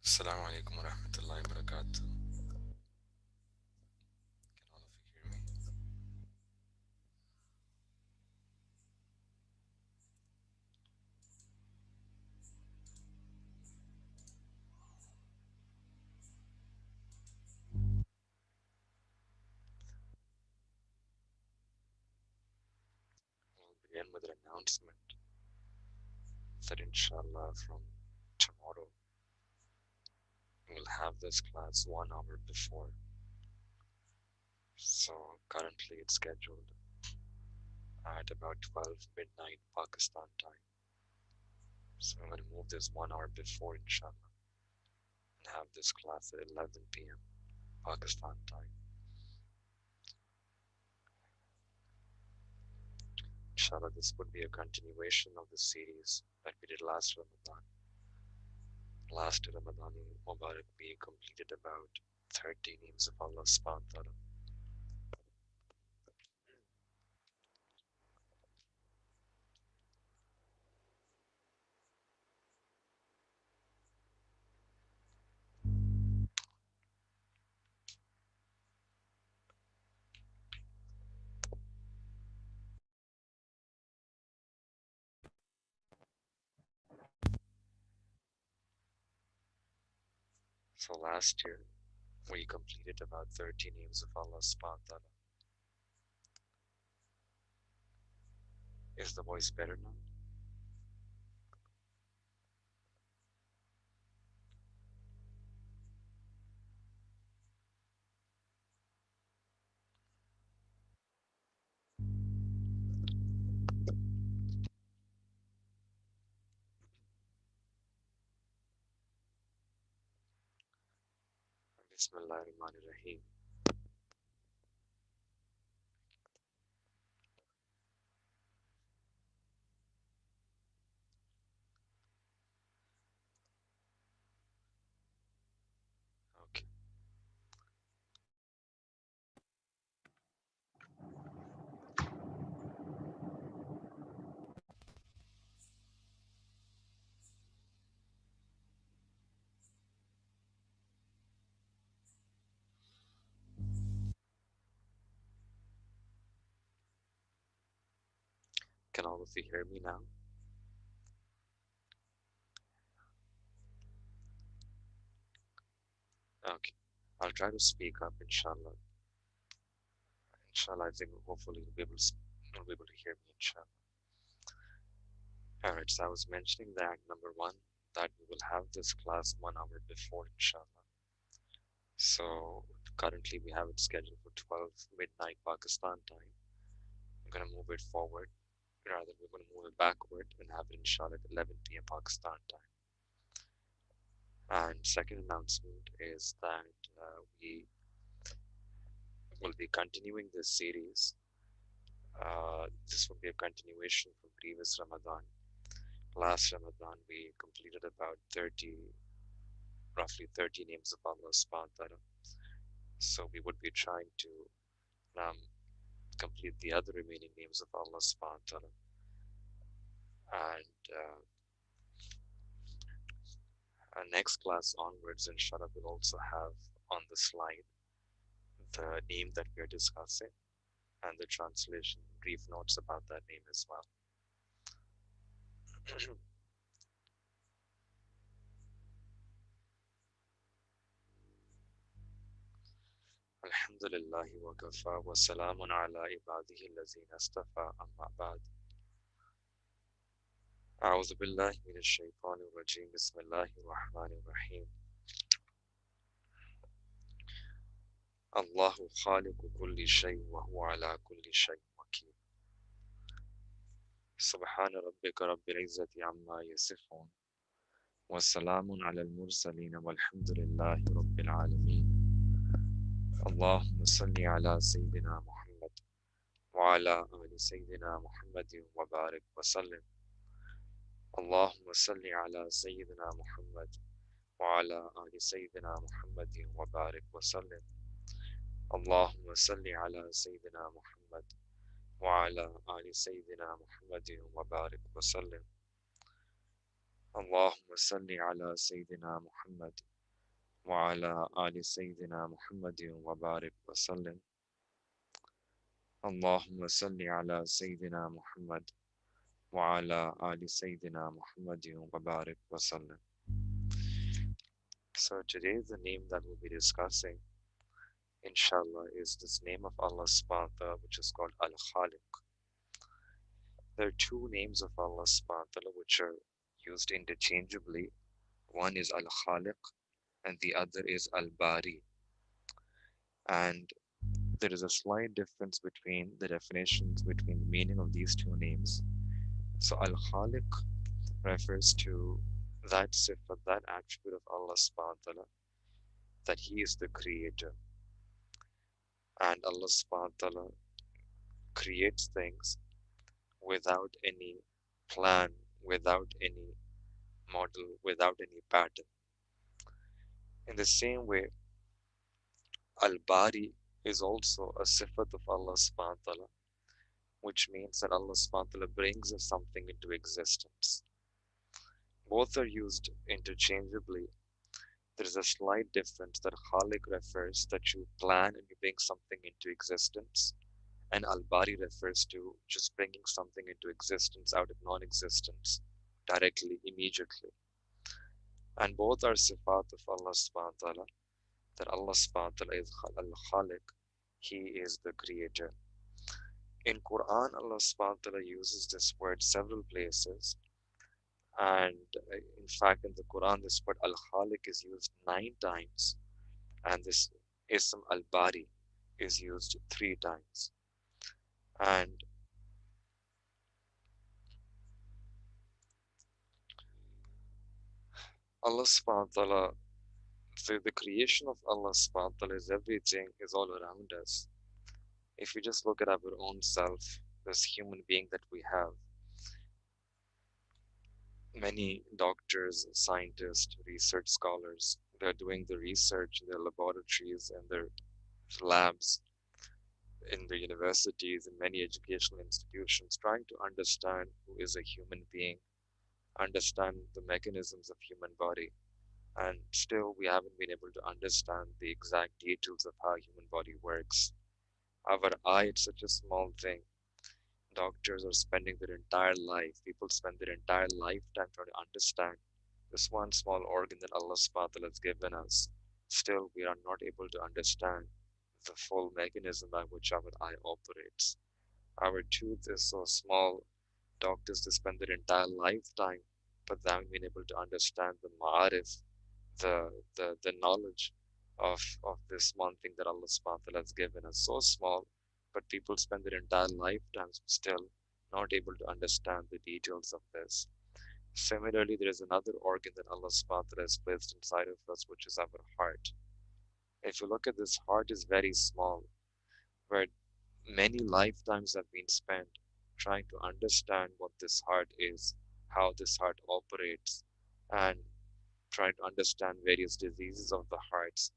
Assalamu alaikum wa rahmatullahi wa barakatuh. Can all of you hear me? We'll begin with an announcement that inshallah from tomorrow we'll have this class 1 hour before. So currently it's scheduled at about 12 midnight Pakistan time. So I'm going to move this 1 hour before inshallah and have this class at 11 p.m. Pakistan time. Inshallah, this would be a continuation of the series that we did last Ramadan. Last Ramadan Mubarak, we completed about 30 names of Allah subhanahu wa ta'ala. So last year we completed about 30 names of Allah subhanahu wa ta'ala. Is the voice better now? Bismillahirrahmanirrahim. Okay. Can all of you hear me now? Okay. I'll try to speak up, inshallah. Inshallah, I think hopefully you'll be able to hear me, inshallah. Alright, so I was mentioning that number one, that we will have this class 1 hour before, inshallah. So currently we have it scheduled for 12 midnight Pakistan time. I'm gonna move it forward. Rather, we're gonna move it backward and have it inshallah at 11 p.m. Pakistan time. And second announcement is that we will be continuing this series. This will be a continuation from previous Ramadan. Last Ramadan, we completed about 30, roughly 30 names of Allah subhanahu wa ta'ala. So we would be trying to um, complete the other remaining names of Allah subhanahu wa ta'ala. And our next class onwards, inshallah, we'll also have on the slide the name that we are discussing and the translation, brief notes about that name as well. Alhamdulillah wa kafa wa salamun ala ibadihi allazina astafa amma ba'd. أعوذ بالله من الشيطان الرجيم بسم الله الرحمن الرحيم الله خالق كل شيء وهو على كل شيء وكيل سبحان ربك رب العزة عما يصفون والسلام على المرسلين والحمد لله رب العالمين اللهم صل على سيدنا محمد وعلى آل سيدنا محمد وبارك وسلم اللهم صل على سيدنا محمد وعلى آل سيدنا محمد وبارك وسلم اللهم صل على سيدنا محمد وعلى آل سيدنا محمد وبارك وسلم اللهم صل على سيدنا محمد وعلى آل سيدنا محمد وبارك وسلم. اللهم صل على سيدنا محمد وعلى آل سيدنا محمد وبارك وسلم. So today the name that we'll be discussing, inshallah, is this name of Allah subhanahu wa ta'ala, which is called Al-Khaliq. There are two names of Allah subhanahu wa ta'ala which are used interchangeably. One is Al-Khaliq and the other is Al-Bari. And there is a slight difference between the definitions between the meaning of these two names. So Al-Khaliq refers to that sifat, that attribute of Allah subhanahu wa ta'ala, that He is the creator. And Allah subhanahu wa ta'ala creates things without any plan, without any model, without any pattern. In the same way, Al-Bari is also a sifat of Allah subhanahu wa ta'ala, which means that Allah subhanahu wa ta'ala brings something into existence. Both are used interchangeably. There is a slight difference that Khalik refers that you plan and you bring something into existence, and Al-Bari refers to just bringing something into existence out of non-existence directly, immediately. And both are sifat of Allah subhanahu wa ta'ala, that Allah subhanahu wa ta'ala is Al-Khaliq, He is the creator. In Quran, Allah subhanahu wa ta'ala uses this word several places. And in fact, in the Quran, this word Al-Khaliq is used 9 times. And this Ism Al-Bari is used 3 times. And Allah subhanahu wa ta'ala, the creation of Allah subhanahu wa ta'ala is everything, is all around us. If we just look at our own self, this human being that we have, many doctors, scientists, research scholars, they're doing the research in their laboratories and their labs, in the universities and many educational institutions, trying to understand who is a human being, understand the mechanisms of human body. And still we haven't been able to understand the exact details of how human body works. Our eye, it's such a small thing. Doctors are spending their entire life, people spend their entire lifetime trying to understand this one small organ that Allah subhanahu wa ta'ala has given us. Still, we are not able to understand the full mechanism by which our eye operates. Our tooth is so small, doctors they spend their entire lifetime, but they haven't been able to understand the ma'arif, the knowledge of this one thing that Allah subhanahu wa ta'ala has given us. So small, but people spend their entire lifetimes still not able to understand the details of this. Similarly, there is another organ that Allah subhanahu wa ta'ala has placed inside of us, which is our heart. If you look at this, heart is very small, where many lifetimes have been spent trying to understand what this heart is, how this heart operates, and trying to understand various diseases of the hearts.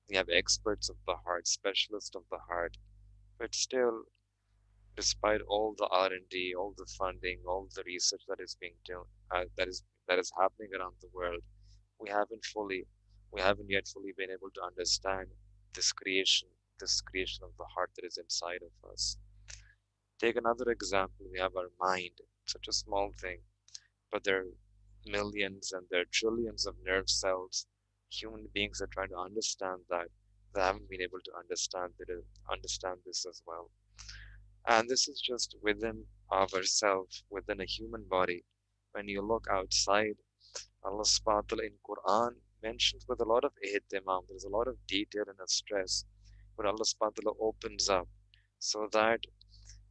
We have experts of the heart, specialists of the heart, but still, despite all the R&D, all the funding, all the research that is being done, that is happening around the world, we haven't fully, we haven't yet fully been able to understand this creation, this creation of the heart that is inside of us. Take another example. We have our mind, such a small thing, but there are millions and there are trillions of nerve cells. Human beings are trying to understand that. They haven't been able to understand this as well. And this is just within ourselves, within a human body. When you look outside, Allah subhanahu wa ta'ala in Quran mentions with a lot of ihtimam, there's a lot of detail and a stress, but Allah subhanahu wa ta'ala opens up so that,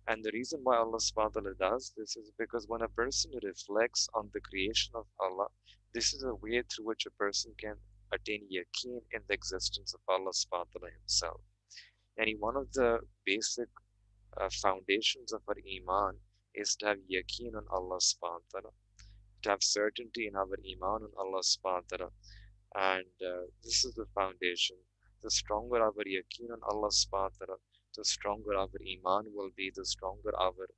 and the reason why Allah subhanahu wa ta'ala does this is because when a person reflects on the creation of Allah, this is a way through which a person can attain yaqeen in the existence of Allah subhanahu wa ta'ala himself. And one of the basic foundations of our iman is to have yaqeen on Allah subhanahu wa ta'ala, to have certainty in our iman on Allah subhanahu wa ta'ala. And this is the foundation. The stronger our yaqeen on Allah subhanahu wa ta'ala, the stronger our iman will be, the stronger our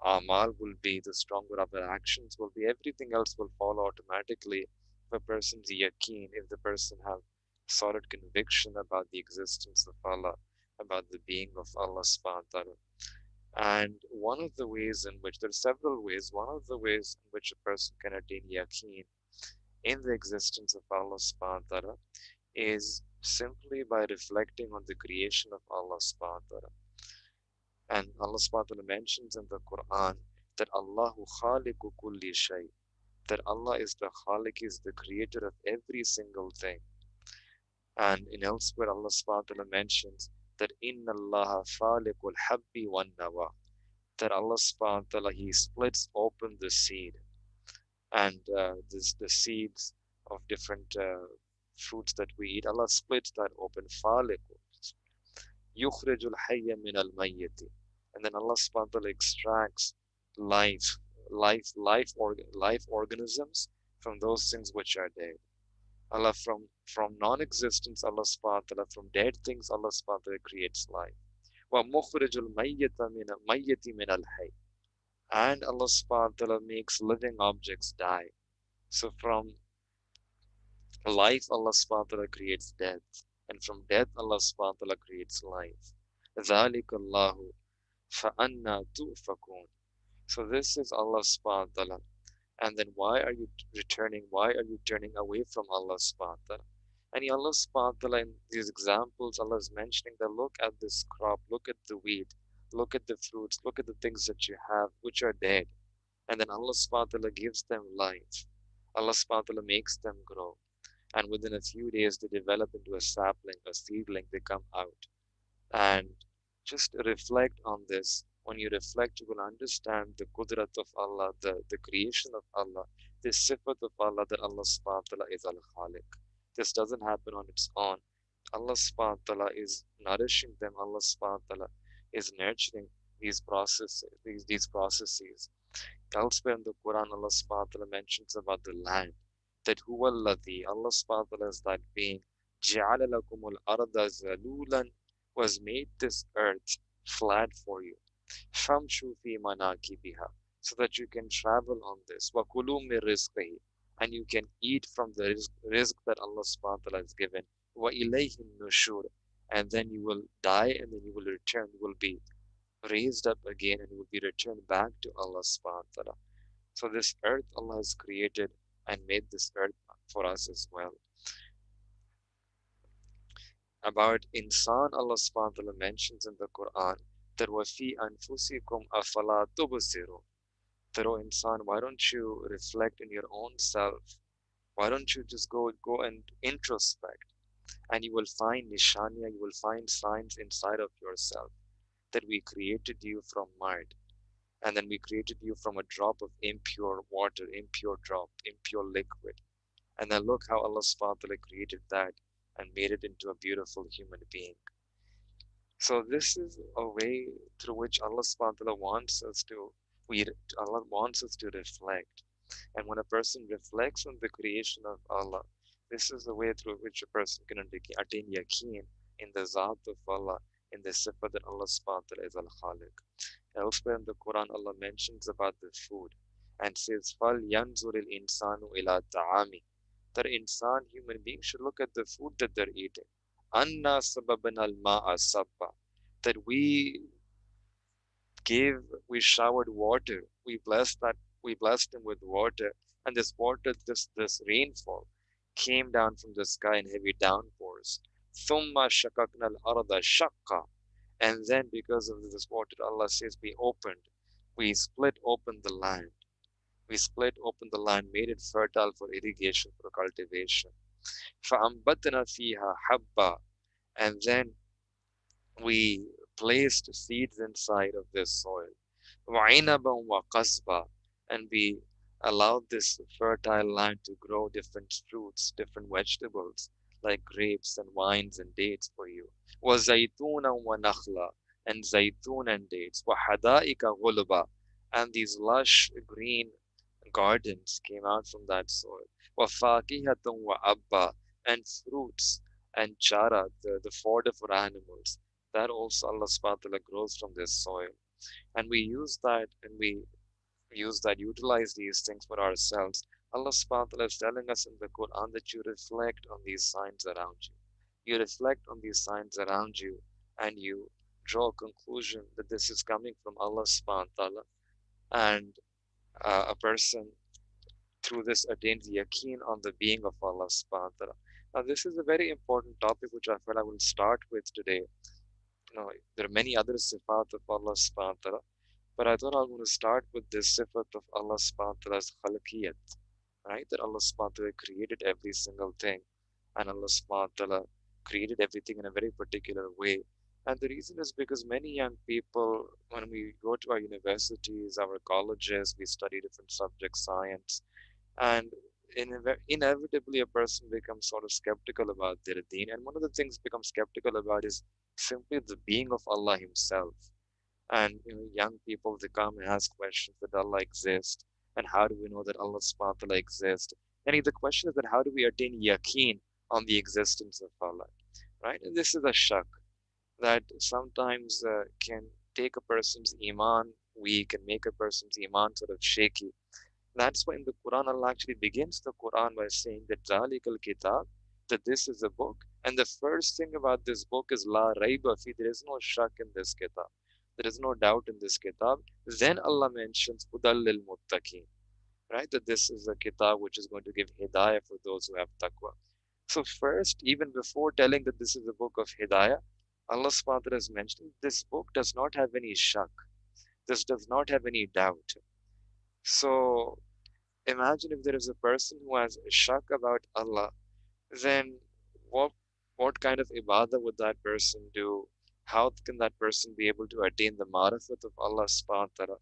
amal will be, the stronger our actions will be. Everything else will follow automatically. If a person's yaqeen, if the person have solid conviction about the existence of Allah, about the being of Allah subhanahu wa ta'ala. And one of the ways in which, there are several ways, one of the ways in which a person can attain yaqeen in the existence of Allah subhanahu wa ta'ala is simply by reflecting on the creation of Allah subhanahu wa ta'ala. And Allah subhanahu wa ta'ala mentions in the Quran that Allahu Khaliqu kulli shay, that Allah is the Khaliq, is the creator of every single thing. And in elsewhere, Allah subhanahu wa ta'ala mentions that Inna Allah Khaliqul Habbi wan Nawa, that Allah subhanahu wa ta'ala, He splits open the seed and the seeds of different fruits that we eat. Allah splits that open. Khaliqu yukhrijul hayya min al mayyiti. And then Allah subhanahu wa ta'ala extracts life, life organisms from those things which are dead. Allah from non-existence, Allah subhanahu wa ta'ala, from dead things, Allah subhanahu wa ta'ala creates life. Wa mukhrijul mayyiti min al hayy. And Allah subhanahu wa ta'ala makes living objects die. So from life, Allah subhanahu wa ta'ala creates death. And from death, Allah subhanahu wa ta'ala creates life. ذَلِكَ اللَّهُ فَأَنَّا تُؤْفَكُونَ. So this is Allah subhanahu wa ta'ala. And then why are you returning? Why are you turning away from Allah subhanahu wa ta'ala? And Allah subhanahu wa ta'ala, in these examples, Allah is mentioning that look at this crop, look at the wheat, look at the fruits, look at the things that you have which are dead. And then Allah subhanahu wa ta'ala gives them life. Allah subhanahu wa ta'ala makes them grow. And within a few days, they develop into a sapling, a seedling, they come out. And just reflect on this. When you reflect, you will understand the qudrat of Allah, the creation of Allah, the sifat of Allah, that Allah subhanahu wa ta'ala is Al-Khaliq. This doesn't happen on its own. Allah subhanahu wa ta'ala is nourishing them. Allah subhanahu wa ta'ala is nurturing these processes. Elsewhere in the Quran, Allah subhanahu wa ta'ala mentions about the land, that huwa alladhi, Allah subhanahu wa ta'ala is that being, ja'ala lakumul arda zalulan, was made this earth flat for you. Famshu fi manakibiha, so that you can travel on this. Wa kulu min rizqihi, and you can eat from the rizq that Allah subhanahu wa ta'ala has given. Wa ilayhi nushur, and then you will die and then you will return. You will be raised up again and you will be returned back to Allah subhanahu wa ta'ala. So this earth Allah has created and made this earth for us as well. About insan, Allah subhanahu wa ta'ala mentions in the Quran that wafi anfusikum afala tubsiru. That, oh insan, why don't you reflect in your own self? Why don't you just go and introspect, and you will find nishaniya, you will find signs inside of yourself, that we created you from mud, and then we created you from a drop of impure water, impure drop, impure liquid. And then look how Allah subhanahu wa ta'ala created that and made it into a beautiful human being. So this is a way through which Allah subhanahu wa ta'ala wants us to, Allah wants us to reflect. And when a person reflects on the creation of Allah, this is the way through which a person can attain yaqeen in the Zat of Allah, in the sifat that Allah subhanahu wa ta'ala is Al-Khaliq. Elsewhere in the Quran, Allah mentions about the food and says, "Fal yanzuril insanu ila ta'ami." That insan, human beings, should look at the food that they're eating. Anna sababana al-ma'a sabba. That we showered water. We blessed him with water, and this water, this rainfall, came down from the sky in heavy downpours. Thumma shakakna al-arda shakka. And then because of this water, Allah says, we split open the land. We split open the land, made it fertile for irrigation, for cultivation. فَأَنبَتْنَا فِيهَا حَبًّا. And then we placed seeds inside of this soil. وَعِنَبًا وَقَصْبًا. And we allowed this fertile land to grow different fruits, different vegetables, like grapes and wines and dates for you. وَزَيْتُونًا وَنَخْلًا. And zaytun and dates. وَحَدَائِكَ غُلْبًا. And these lush green gardens came out from that soil. وَفَاكِهَةٌ وَأَبًّا. And fruits and chara, the fodder for animals, that also Allah subhanahu wa ta'ala grows from this soil. and we utilize these things for ourselves. Allah subhanahu wa ta'ala is telling us in the Quran that you reflect on these signs around you. You reflect on these signs around you and you draw a conclusion that this is coming from Allah subhanahu wa ta'ala. And a person through this attains yaqeen on the being of Allah subhanahu wa ta'ala. Now, this is a very important topic which I felt I will start with today. There are many other sifat of Allah subhanahu wa ta'ala, but I thought I was going to start with this sifat of Allah subhanahu wa ta'ala's khalqiyat, right? That Allah subhanahu wa ta'ala created every single thing, and Allah subhanahu wa ta'ala created everything in a very particular way. And the reason is because many young people, when we go to our universities, our colleges, we study different subjects, science, and inevitably a person becomes sort of skeptical about their deen. And one of the things become skeptical about is simply the being of Allah Himself. And young people, they come and ask questions that Allah exists, and how do we know that Allah subhanahu wa ta'ala exists? And the question is that how do we attain yaqeen on the existence of Allah, right? And this is a shak that sometimes can take a person's iman weak and make a person's iman sort of shaky. That's why in the Quran, Allah actually begins the Quran by saying that Zalikal Kitab, that this is a book. And the first thing about this book is La Raiba Fi, there is no shak in this kitab. There is no doubt in this kitab. Then Allah mentions Hudal lil Muttaqeen, right? That this is a kitab which is going to give hidayah for those who have taqwa. So first, even before telling that this is a book of hidayah, Allah subhanahu wa ta'ala is mentioning this book does not have any shak. This does not have any doubt. So imagine if there is a person who has a shak about Allah, then what what kind of ibadah would that person do? How can that person be able to attain the marifat of Allah subhanahu wa ta'ala?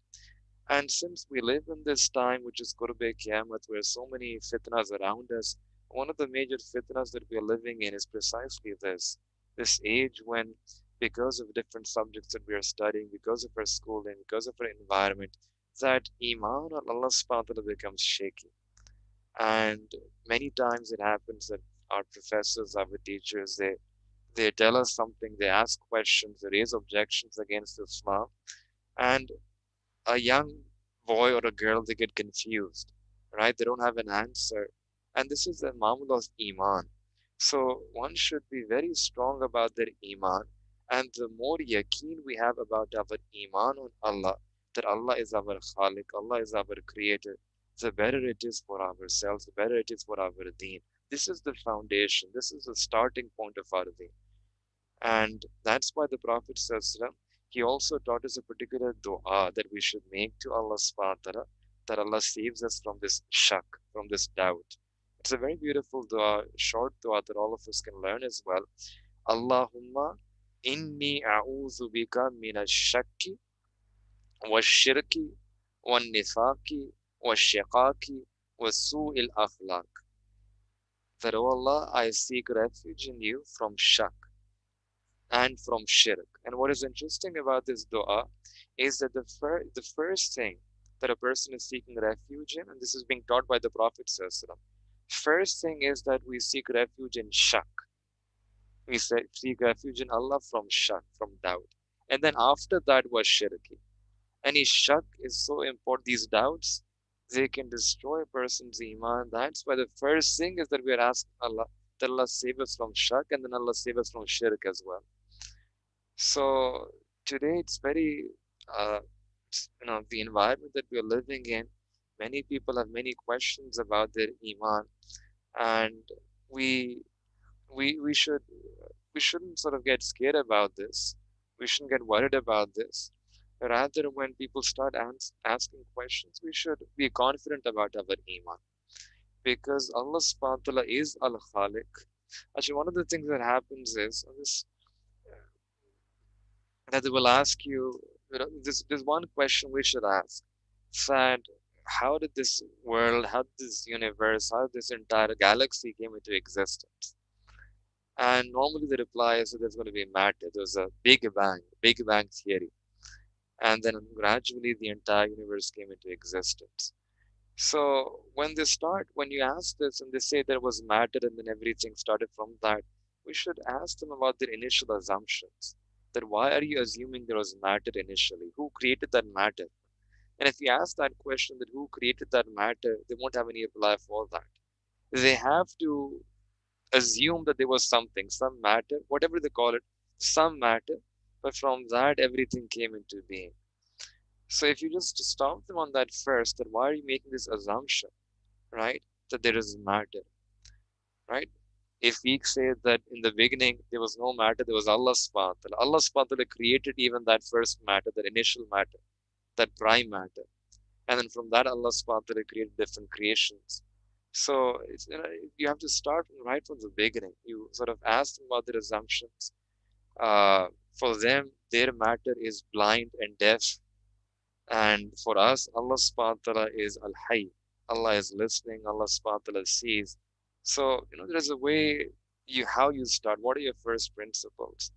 And since we live in this time, which is Qurbe Qiyamah, where so many fitnas around us, one of the major fitnas that we are living in is precisely this age when, because of different subjects that we are studying, because of our schooling, because of our environment, that Iman on Allah subhanahu wa ta'ala becomes shaky. And many times it happens that our professors, our teachers, they tell us something, they ask questions, they raise objections against Islam, and a young boy or a girl, they get confused, right? They don't have an answer. And this is the mamul of Iman. So one should be very strong about their Iman. And the more yaqeen we have about our Iman on Allah, that Allah is our Khaliq, Allah is our Creator, the better it is for ourselves, the better it is for our deen. This is the foundation, this is the starting point of our deen. And that's why the Prophet says, he also taught us a particular dua that we should make to Allah subhanahu wa ta'ala, that Allah saves us from this shak, from this doubt. It's a very beautiful dua, short dua that all of us can learn as well. Allahumma inni a'udhu bika min ash-shakki wa shirki wa nifaki wa shiqaqi wa su'il akhlaq. That, oh Allah, I seek refuge in you from shak and from shirk. And what is interesting about this dua is that the first thing that a person is seeking refuge in, and this is being taught by the Prophet ﷺ, first thing is that we seek refuge in shak. We seek refuge in Allah from shak, from doubt. And then after that was shirki. Any shak is so important. These doubts, they can destroy a person's iman. That's why the first thing is that we are asking Allah, that Allah save us from shak, and then Allah save us from shirk as well. So today it's very, uh, the environment that we are living in, many people have many questions about their iman, and we we should we shouldn't sort of get scared about this. We shouldn't get worried about this. Rather, when people start asking questions, we should be confident about our iman, because Allah subhanahu wa ta'ala is Al-Khaliq. Actually, one of the things that happens is this, that they will ask you, there's one question we should ask, that how did this world, how did this universe, how did this entire galaxy came into existence? And normally the reply is that there's going to be matter. There's a Big Bang theory. And then gradually the entire universe came into existence. So when you ask this and they say there was matter and then everything started from that, we should ask them about their initial assumptions. That why are you assuming there was matter initially? Who created that matter? And if you ask that question, that who created that matter, they won't have any reply for that. They have to assume that there was something, some matter, whatever they call it, some matter, but from that everything came into being. So if you just stop them on that first, then why are you making this assumption, right? That there is matter, right? If we say that in the beginning there was no matter, there was Allah subhanahu wa ta'ala. Allah subhanahu wa ta'ala created even that first matter, that initial matter, that prime matter. And then from that Allah subhanahu wa ta'ala created different creations. So it's, you have to start right from the beginning. You sort of ask them about their assumptions. Uh, for them, their matter is blind and deaf. And for us, Allah subhanahu wa ta'ala is Al-Hayy. Allah is listening, Allah subhanahu wa ta'ala sees. So, there's a way how you start. What are your first principles?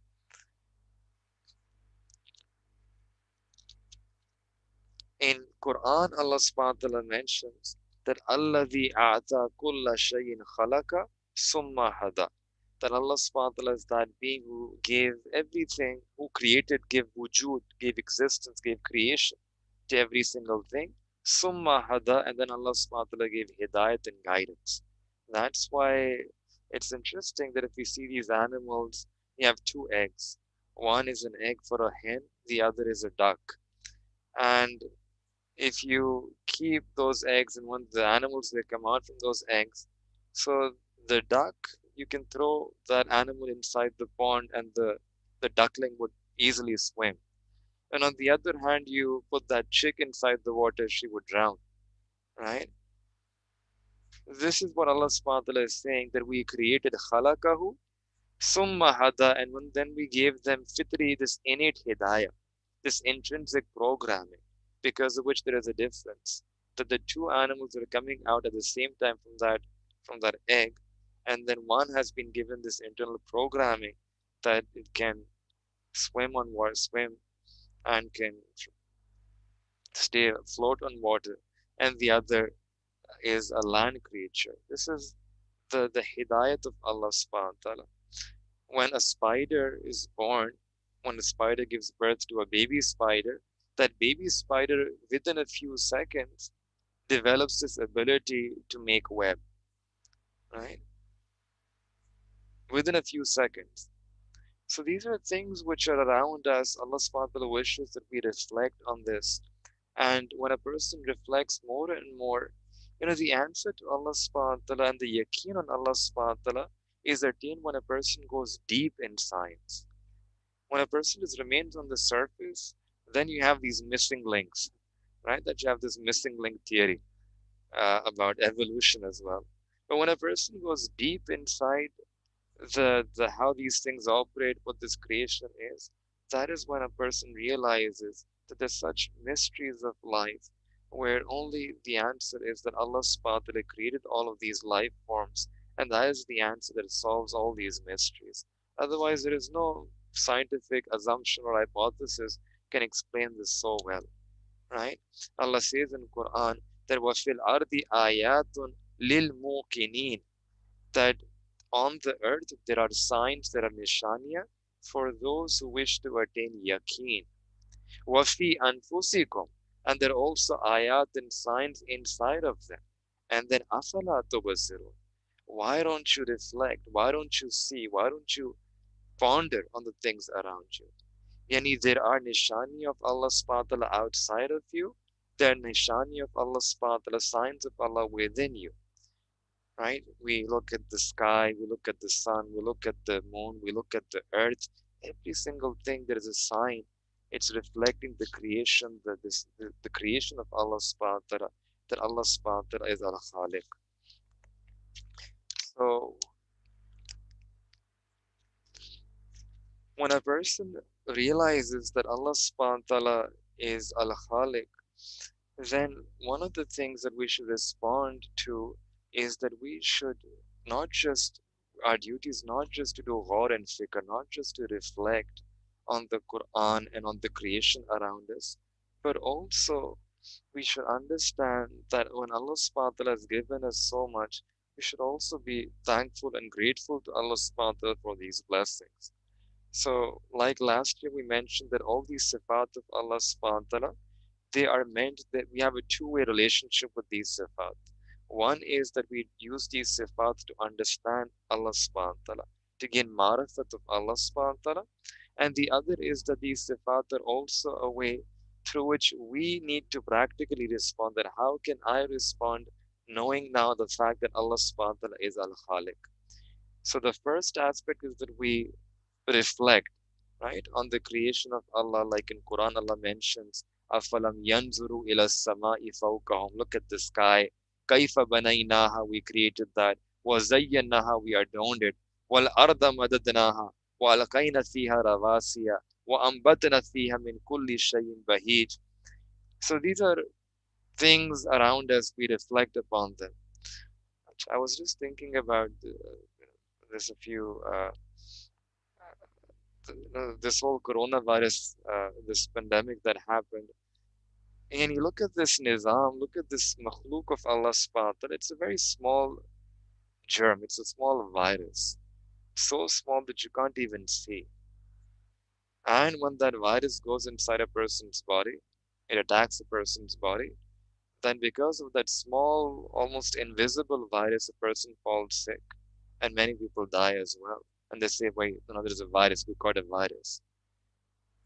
In Quran, Allah subhanahu wa ta'ala mentions that Alladhi a'ta kulla shayin khalaqa summa hada. That Allah subhanahu wa ta'ala is that being who gave everything, who created, gave wujud, gave existence, gave creation to every single thing. Summa hada, and then Allah subhanahu wa ta'ala gave hidayat and guidance. That's why it's interesting that if we see these animals, you have two eggs. One is an egg for a hen, the other is a duck. And if you keep those eggs and when the animals they come out from those eggs, so the duck, you can throw that animal inside the pond and the duckling would easily swim. And on the other hand, you put that chick inside the water, she would drown, right? This is what Allah subhanahu wa ta'ala is saying, that we created khalaqahu summa hada, and then we gave them fitri, this innate hidayah, this intrinsic programming, because of which there is a difference. That the two animals are coming out at the same time from that egg, and then one has been given this internal programming that it can swim on water, swim and can stay afloat on water, and the other is a land creature. This is the hidayat of Allah subhanahu wa ta'ala. When a spider is born, when a spider gives birth to a baby spider, that baby spider within a few seconds develops this ability to make web, right? Within a few seconds. So these are things which are around us. Allah subhanahu wa ta'ala wishes that we reflect on this. And when a person reflects more and more, the answer to Allah subhanahu wa ta'ala and the yaqeen on Allah subhanahu wa ta'ala is attained when a person goes deep in science. When a person just remains on the surface, then you have these missing links, right? That you have this missing link theory about evolution as well. But when a person goes deep inside the how these things operate, what this creation is, that is when a person realizes that there's such mysteries of life, where only the answer is that Allah subhanahu wa ta'ala created all of these life forms, and that is the answer that solves all these mysteries. Otherwise, there is no scientific assumption or hypothesis can explain this so well, right? Allah says in Quran that وَفِي الْأَرْضِ آيَاتٌ لِلْمُوقِنِينَ, that on the earth there are signs, there are nishaniya for those who wish to attain yaqeen. Wafi anfusikum, and there are also ayat and signs inside of them. And then afala tubasirun. Why don't you reflect? Why don't you see? Why don't you ponder on the things around you? Yani there are nishani of Allah subhanahu wa ta'ala outside of you. There are nishani of Allah subhanahu wa ta'ala, signs of Allah within you, right? We look at the sky, we look at the sun, we look at the moon, we look at the earth. Every single thing there is a sign. It's reflecting the creation, the creation of Allah subhanahu wa ta'ala, that Allah subhanahu wa ta'ala is Al-Khaliq. So when a person realizes that Allah subhanahu wa ta'ala is Al-Khaliq, then one of the things that we should respond to is that we should not just, our duty is not just to do ghawr and fikr, not just to reflect on the Quran and on the creation around us, but also we should understand that when Allah subhanahu wa ta'ala has given us so much, we should also be thankful and grateful to Allah subhanahu wa ta'ala for these blessings. So, like last year, we mentioned that all these sifat of Allah subhanahu wa ta'ala, they are meant that we have a two-way relationship with these sifat. One is that we use these sifat to understand Allah subhanahu wa ta'ala, to gain marifat of Allah subhanahu wa ta'ala, and the other is that these sifat are also a way through which we need to practically respond. That how can I respond knowing now the fact that Allah subhanahu wa ta'ala is Al-Khaliq? So the first aspect is that we reflect, right, on the creation of Allah. Like in Quran, Allah mentions, "Afalam yanzuru ila samai fawqahum." Look at the sky. Kaifa banaynaha, we created that. Wa zayyanaha, we adorned it. Wal arda madadnaha, wa alqayna fiha rawasiya, wa ambatna fiha min kulli shay'in bahij. So these are things around us. We reflect upon them. I was just thinking about there's a few. This whole coronavirus, this pandemic that happened. And you look at this nizam, look at this makhluk of Allah subhanahu wa ta'ala, it's a very small germ, it's a small virus, so small that you can't even see. And when that virus goes inside a person's body, it attacks a person's body, then because of that small, almost invisible virus, a person falls sick. And many people die as well. And they say, wait, no, there's a virus, we caught a virus.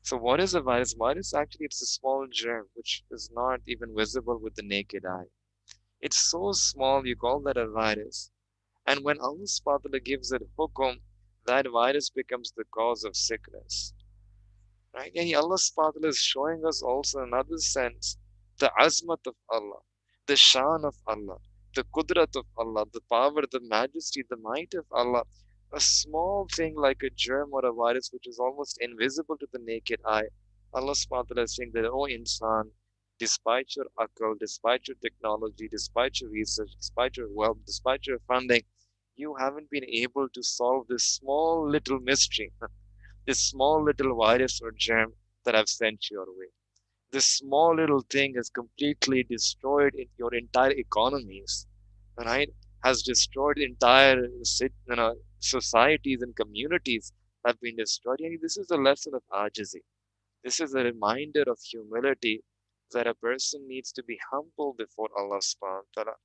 So what is a virus? Virus actually it's a small germ which is not even visible with the naked eye. It's so small you call that a virus. And when Allah subhanahu wa ta'ala gives it hukum, that virus becomes the cause of sickness. Right? And Allah subhanahu wa ta'ala is showing us also another sense, the azmat of Allah, the shan of Allah, the qudrat of Allah, the power, the majesty, the might of Allah. A small thing like a germ or a virus which is almost invisible to the naked eye. Allah subhanahu wa ta'ala is saying that, oh insan, despite your akal, despite your technology, despite your research, despite your wealth, despite your funding, you haven't been able to solve this small little mystery, this small little virus or germ that I've sent your way. This small little thing has completely destroyed your entire economies, right? Has destroyed entire societies and communities have been destroyed. And this is a lesson of ajizi. This is a reminder of humility that a person needs to be humble before Allah subhanahu wa ta'ala.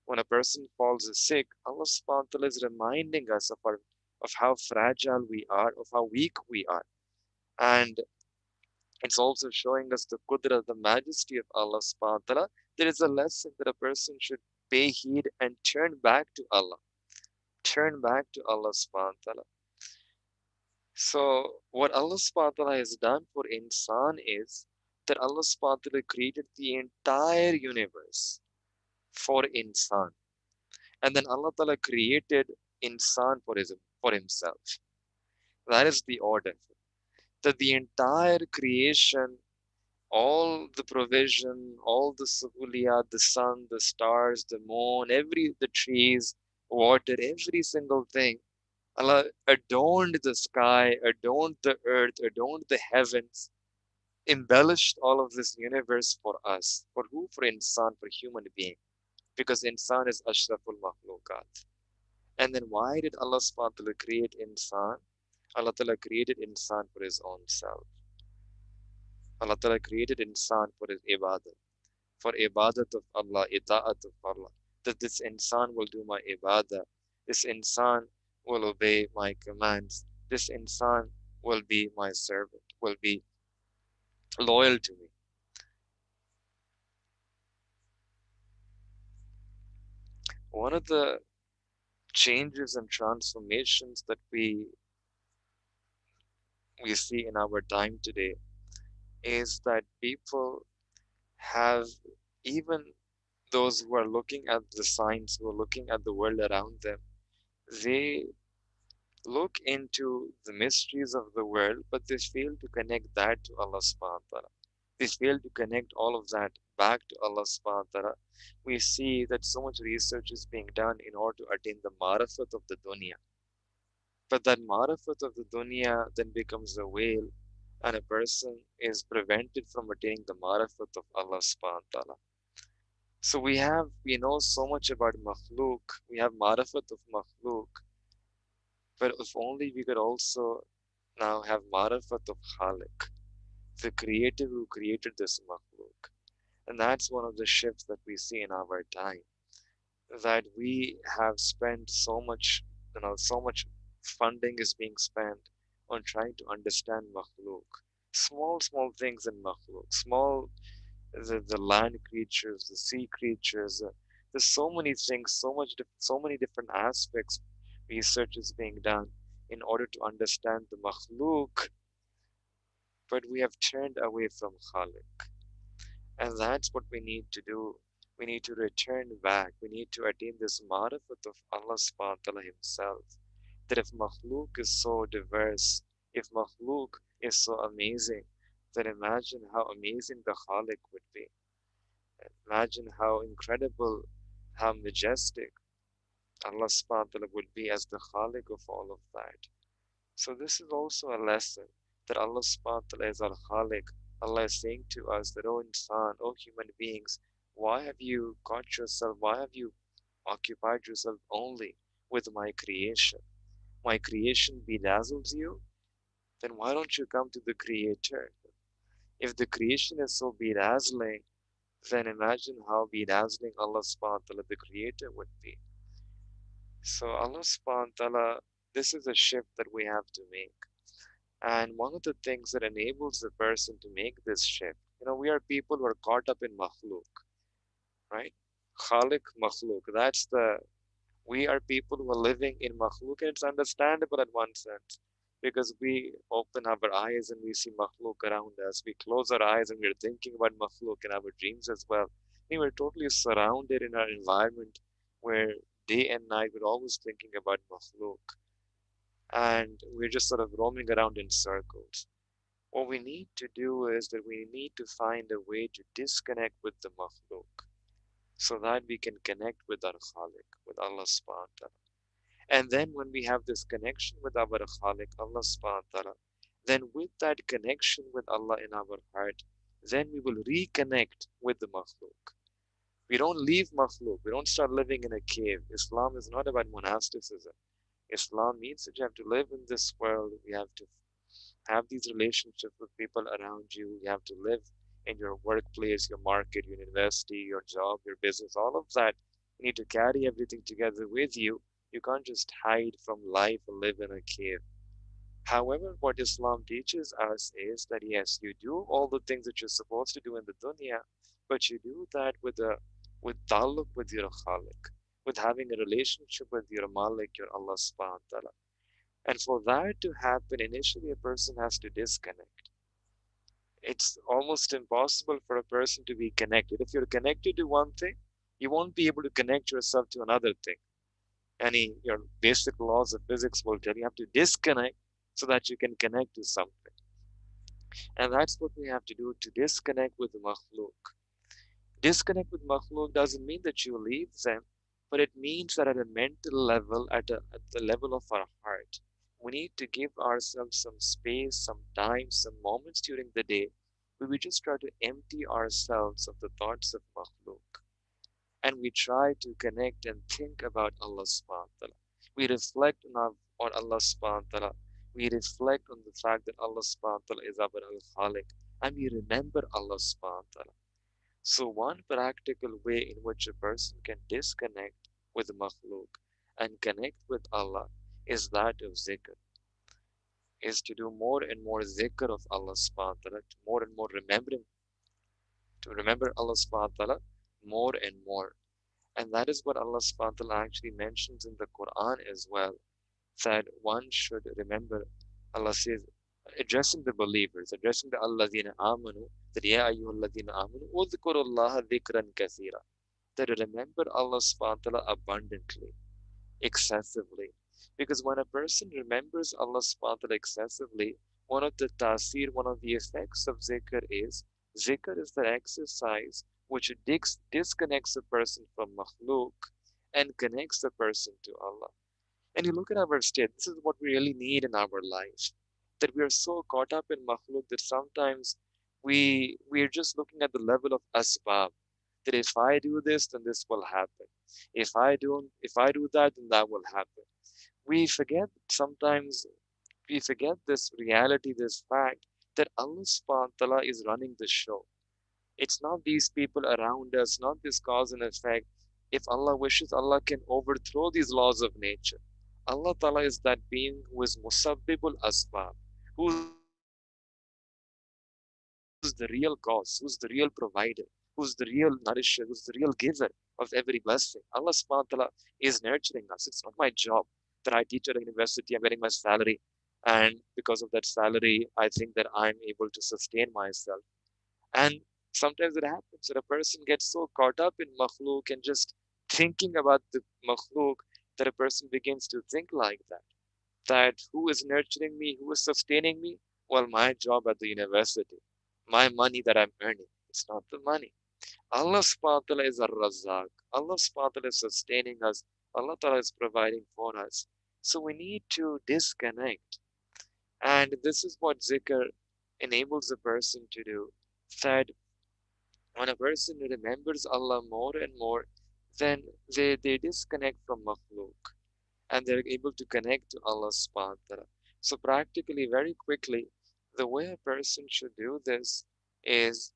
When a person falls sick, Allah subhanahu wa ta'ala is reminding us of how fragile we are, of how weak we are. And it's also showing us the qudra, the majesty of Allah subhanahu wa ta'ala. There is a lesson that a person should pay heed and turn back to Allah. Turn back to Allah subhanahu wa ta'ala. So what Allah subhanahu wa ta'ala has done for insan is that Allah subhanahu wa ta'ala created the entire universe for insan. And then Allah ta'ala created insan for himself. That is the order. That the entire creation, all the provision, all the suhuliyat, the sun, the stars, the moon, the trees, water, every single thing. Allah adorned the sky, adorned the earth, adorned the heavens, embellished all of this universe for us. For who? For insan, for human being. Because insan is ashraful makhlukat. And then why did Allah subhanahu wa ta'ala create insan? Allah ta'ala created insan for his own self. Allah ta'ala created insan for his ibadah, for ibadat of Allah, ita'at of Allah. That this insan will do my ibadah. This insan will obey my commands. This insan will be my servant, will be loyal to me. One of the changes and transformations that we see in our time today is that people have, even those who are looking at the signs, who are looking at the world around them, they look into the mysteries of the world, but they fail to connect that to Allah subhanahu wa ta'ala. They fail to connect all of that back to Allah subhanahu wa ta'ala. We see that so much research is being done in order to attain the marifat of the dunya. But that marifat of the dunya then becomes a veil, and a person is prevented from attaining the marifat of Allah subhanahu wa ta'ala. So we know so much about makhluk, we have marifat of makhluk, but if only we could also now have marifat of Khaliq, the creator who created this makhluk. And that's one of the shifts that we see in our time, that we have spent so much, so much funding is being spent on trying to understand makhluk. Small things in makhluk, small, the land creatures, the sea creatures. There's so many things, so many different aspects. Research is being done in order to understand the makhluk, but we have turned away from Khaliq. And that's what we need to do. We need to return back. We need to attain this marifat of Allah subhanahu wa ta'ala Himself. That if makhluk is so diverse, if makhluk is so amazing, then imagine how amazing the Khaliq would be. Imagine how incredible, how majestic Allah subhanahu wa ta'ala would be as the Khaliq of all of that. So this is also a lesson that Allah subhanahu wa ta'ala is Al Khaliq. Allah is saying to us that, oh insan, oh human beings, why have you got yourself, why have you occupied yourself only with my creation? My creation bedazzles you? Then why don't you come to the Creator? If the creation is so bedazzling, then imagine how bedazzling Allah subhanahu wa ta'ala, the Creator, would be. So Allah subhanahu wa ta'ala, this is a shift that we have to make. And one of the things that enables the person to make this shift, we are people who are caught up in makhluk, right? Khalik makhluk. We are people who are living in makhluk, and it's understandable in one sense because we open our eyes and we see makhluk around us. We close our eyes and we're thinking about makhluk in our dreams as well. We're totally surrounded in our environment where day and night we're always thinking about makhluk, and we're just sort of roaming around in circles. What we need to do is that we need to find a way to disconnect with the makhluk so that we can connect with our Khaliq, with Allah subhanahu wa ta'ala. And then when we have this connection with our Khaliq, Allah subhanahu wa ta'ala, then with that connection with Allah in our heart, then we will reconnect with the makhluk. We don't leave makhluk. We don't start living in a cave. Islam is not about monasticism. Islam means that you have to live in this world. You have to have these relationships with people around you. You have to live in your workplace, your market, your university, your job, your business, all of that. You need to carry everything together with you. You can't just hide from life or live in a cave. However, what Islam teaches us is that yes, you do all the things that you're supposed to do in the dunya, but you do that with taluk with your Khaliq, with having a relationship with your Malik, your Allah subhanahu wa ta'ala. And for that to happen, initially a person has to disconnect. It's almost impossible for a person to be connected. If you're connected to one thing, you won't be able to connect yourself to another thing. Your basic laws of physics will tell you have to disconnect so that you can connect to something. And that's what we have to do to disconnect with the makhluk. Disconnect with makhluk doesn't mean that you leave them, but it means that at a mental level, at the level of our heart, we need to give ourselves some space, some time, some moments during the day where we just try to empty ourselves of the thoughts of makhluk. And we try to connect and think about Allah subhanahu wa ta'ala. We reflect on Allah subhanahu wa ta'ala. We reflect on the fact that Allah subhanahu wa ta'ala is our Al-Khaliq. And we remember Allah subhanahu wa ta'ala. So one practical way in which a person can disconnect with makhluk and connect with Allah is that of zikr, is to do more and more zikr of Allah subhanahu wa ta'ala, to more and more to remember Allah subhanahu wa ta'ala more and more. And that is what Allah subhanahu wa ta'ala actually mentions in the Quran as well, that one should remember. Allah says, addressing the believers, addressing the alladhina amanu, that ya ayyuhalladhina amanu, udhkurullaha dhikran kathira, that remember Allah subhanahu wa ta'ala abundantly, excessively. Because when a person remembers Allah subhanahu wa ta'ala excessively, one of the tasir, one of the effects of zikr is the exercise which disconnects a person from makhluk and connects the person to Allah. And you look at our state, this is what we really need in our life. That we are so caught up in makhluk that sometimes we are just looking at the level of asbab. That if I do this, then this will happen. If I do that, then that will happen. We forget sometimes We forget this reality, this fact that Allah subhanahu wa ta'ala is running the show. It's not these people around us, not this cause and effect. If Allah wishes, Allah can overthrow these laws of nature. Allah Ta'ala is that being who is musabbibul asbab, who's the real cause, who's the real provider, who's the real nourisher, who's the real giver of every blessing. Allah subhanahu wa ta'ala is nurturing us. It's not my job that I teach at a university, I'm getting my salary, and because of that salary, I think that I'm able to sustain myself. And sometimes it happens that a person gets so caught up in makhluk and just thinking about the makhluk that a person begins to think like that. That who is nurturing me, who is sustaining me? Well, my job at the university, my money that I'm earning. It's not the money. Allah subhanahu wa ta'ala is a razak. Allah subhanahu wa ta'ala is sustaining us. Allah ta'ala is providing for us. So we need to disconnect. And this is what zikr enables a person to do. That when a person remembers Allah more and more, then they disconnect from makhluk and they're able to connect to Allah subhanahu wa ta'ala. So practically, very quickly, the way a person should do this is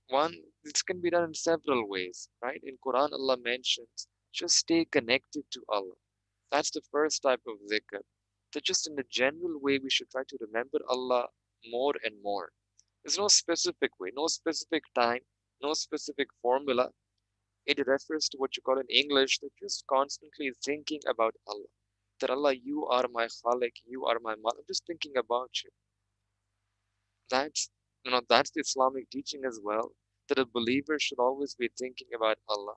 one, this can be done in several ways, right? In Quran, Allah mentions just stay connected to Allah. That's the first type of dhikr. That just in a general way, we should try to remember Allah more and more. There's no specific way, no specific time, no specific formula. It refers to what you call in English that just constantly thinking about Allah. That Allah, you are my Khaliq, you are my Malik. I'm just thinking about you. That's that's the Islamic teaching as well. That a believer should always be thinking about Allah.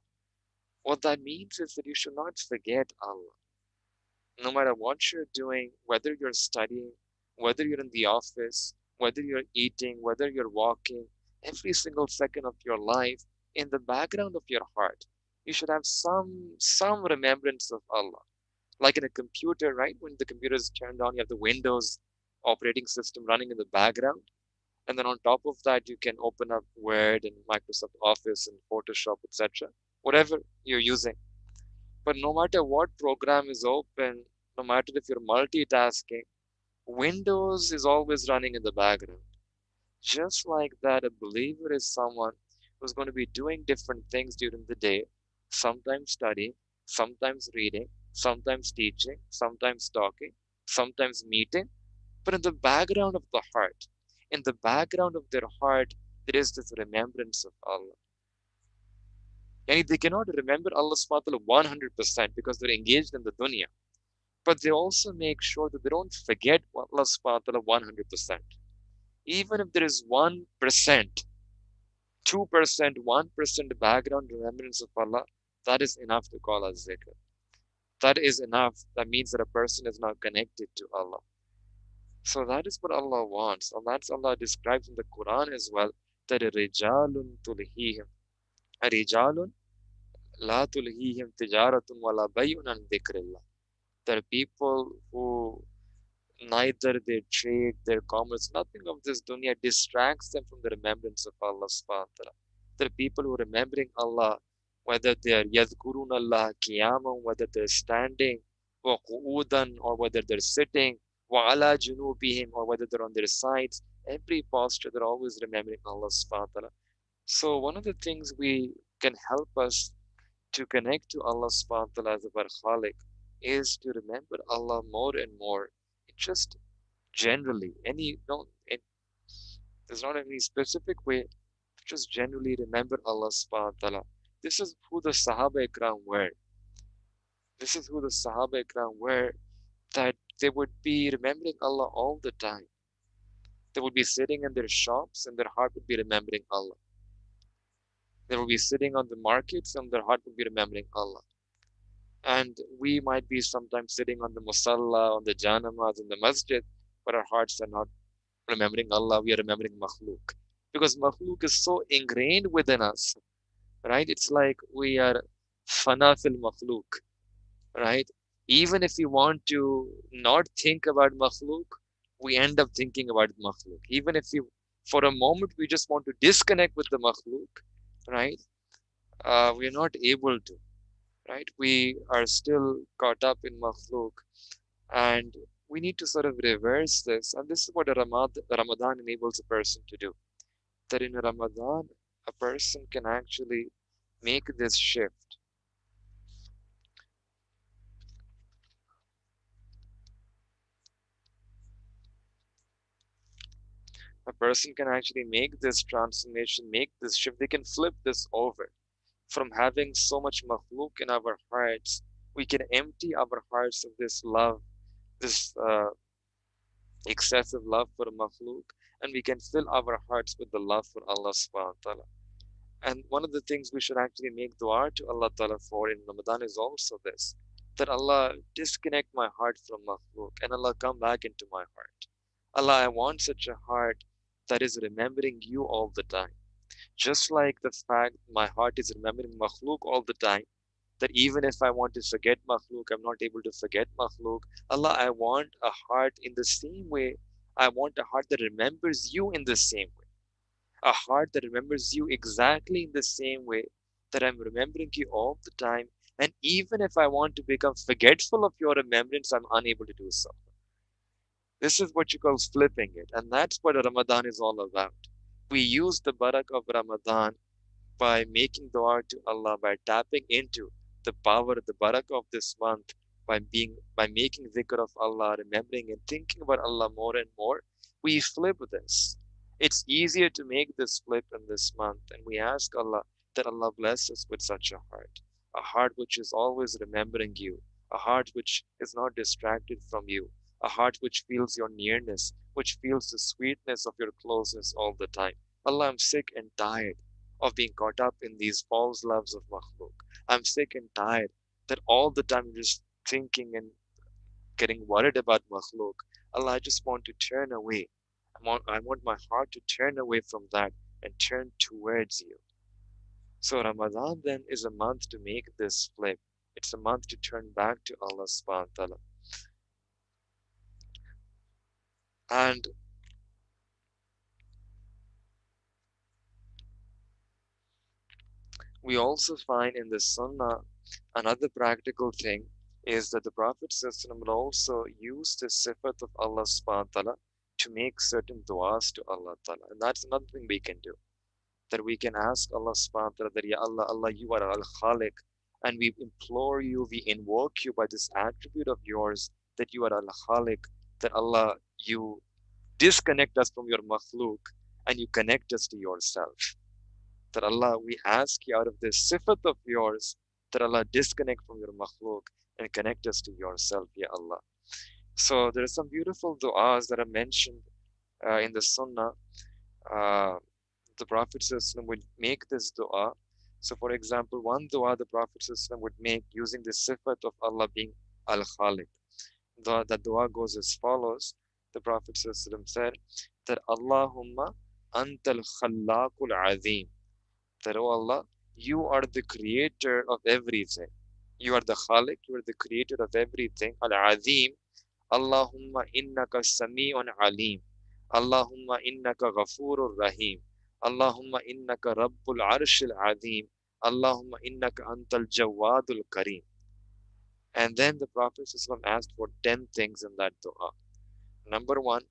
What that means is that you should not forget Allah. No matter what you're doing, whether you're studying, whether you're in the office, whether you're eating, whether you're walking, every single second of your life, in the background of your heart, you should have some remembrance of Allah. Like in a computer, right? When the computer is turned on, you have the Windows operating system running in the background. And then on top of that, you can open up Word and Microsoft Office and Photoshop, etc. Whatever you're using. But no matter what program is open, no matter if you're multitasking, Windows is always running in the background. Just like that, a believer is someone who's going to be doing different things during the day, sometimes studying, sometimes reading, sometimes teaching, sometimes talking, sometimes meeting. But in the background of the heart, in the background of their heart, there is this remembrance of Allah. And they cannot remember Allah subhanahu wa ta'ala 100% because they're engaged in the dunya. But they also make sure that they don't forget Allah subhanahu wa ta'ala 100%. Even if there is 1%, 2%, 1% background remembrance of Allah, that is enough to call as zikr. That is enough. That means that a person is not connected to Allah. So that is what Allah wants. And that's Allah describes in the Quran as well. That rijalun tulhihim. Rijalun la tulhihim tijaratun wala bayun an dhikrillah. There are people who neither their trade, their commerce, nothing of this dunya distracts them from the remembrance of Allah subhanahu wa ta'ala. There are people who are remembering Allah, whether they are yadhkurun Allah qiyamah, whether they're standing, wa qu'udan, or whether they're sitting, wa ala junubihim, or whether they're on their sides. Every posture, they're always remembering Allah subhanahu wa ta'ala. So one of the things we can help us to connect to Allah subhanahu wa ta'ala as our Khaliq is to remember Allah more and more. It just generally, there's not any specific way, just generally remember Allah subhanahu wa ta'ala. This is who the Sahaba Ikram were. This is who the Sahaba Ikram were, that they would be remembering Allah all the time. They would be sitting in their shops and their heart would be remembering Allah. They would be sitting on the markets and their heart would be remembering Allah. And we might be sometimes sitting on the musalla, on the janamaz, in the masjid, but our hearts are not remembering Allah, we are remembering makhluk. Because makhluk is so ingrained within us, right? It's like we are fana fil makhluk, right? Even if we want to not think about makhluk, we end up thinking about makhluk. Even if we, for a moment, we just want to disconnect with the makhluk, right? We are not able to, right? We are still caught up in makhluk, and We need to sort of reverse this, and this is what Ramadan enables a person to do. That in Ramadan, a person can actually make this shift. A person can actually make this transformation, make this shift. They can flip this over from having so much makhluk in our hearts. We can empty our hearts of this love, this excessive love for makhluk, and we can fill our hearts with the love for Allah subhanahu wa ta'ala. And one of the things we should actually make dua to Allah Ta'ala for in Ramadan is also this, that Allah disconnect my heart from makhluk and Allah come back into my heart. Allah, I want such a heart that is remembering you all the time. Just like the fact my heart is remembering makhluk all the time, that even if I want to forget makhluk, I'm not able to forget makhluk. Allah, I want a heart in the same way. I want a heart that remembers you in the same way, a heart that remembers you exactly in the same way that I'm remembering you all the time. And even if I want to become forgetful of your remembrance, I'm unable to do so. This is what you call flipping it. And that's what Ramadan is all about. We use the barak of Ramadan by making dua to Allah, by tapping into the power, the barakah of this month, by making dhikr of Allah, remembering and thinking about Allah more and more, we flip this. It's easier to make this flip in this month, and we ask Allah that Allah bless us with such a heart which is always remembering you, a heart which is not distracted from you, a heart which feels your nearness, which feels the sweetness of your closeness all the time. Allah, I'm sick and tired of being caught up in these false loves of makhluk. I'm sick and tired that all the time I'm just thinking and getting worried about makhluk. Allah, I just want to turn away. I want my heart to turn away from that and turn towards you. So Ramadan then is a month to make this flip. It's a month to turn back to Allah subhanahu wa ta'ala. And we also find in the Sunnah another practical thing is that the Prophet ﷺ would also use the sifat of Allah subhanahu wa ta'ala to make certain du'as to Allah ta'ala. And that's another thing we can do. That we can ask Allah subhanahu wa ta'ala that, Ya Allah, Allah, you are Al-Khaliq. And we implore you, we invoke you by this attribute of yours, that you are Al-Khaliq, that Allah, you disconnect us from your makhluk and you connect us to yourself. That Allah, we ask you out of this sifat of yours, that Allah disconnect from your makhluk and connect us to yourself, Ya Allah. So there are some beautiful du'as that are mentioned in the Sunnah. Uh, the Prophet ﷺ would make this du'a. So for example, one du'a the Prophet ﷺ would make using the sifat of Allah being Al-Khaliq. The du'a goes as follows. The Prophet ﷺ said that Allahumma antal khallaqul azim, that, oh Allah, you are the creator of everything. You are the Khaliq, you are the creator of everything. Al-Azim, Allahumma innaka sami'un alim. Allahumma innaka ghafurur rahim. Allahumma innaka rabbul arshil azim. Allahumma innaka antal jawadul kareem. And then the Prophet ﷺ asked for 10 things in that dua. Number one,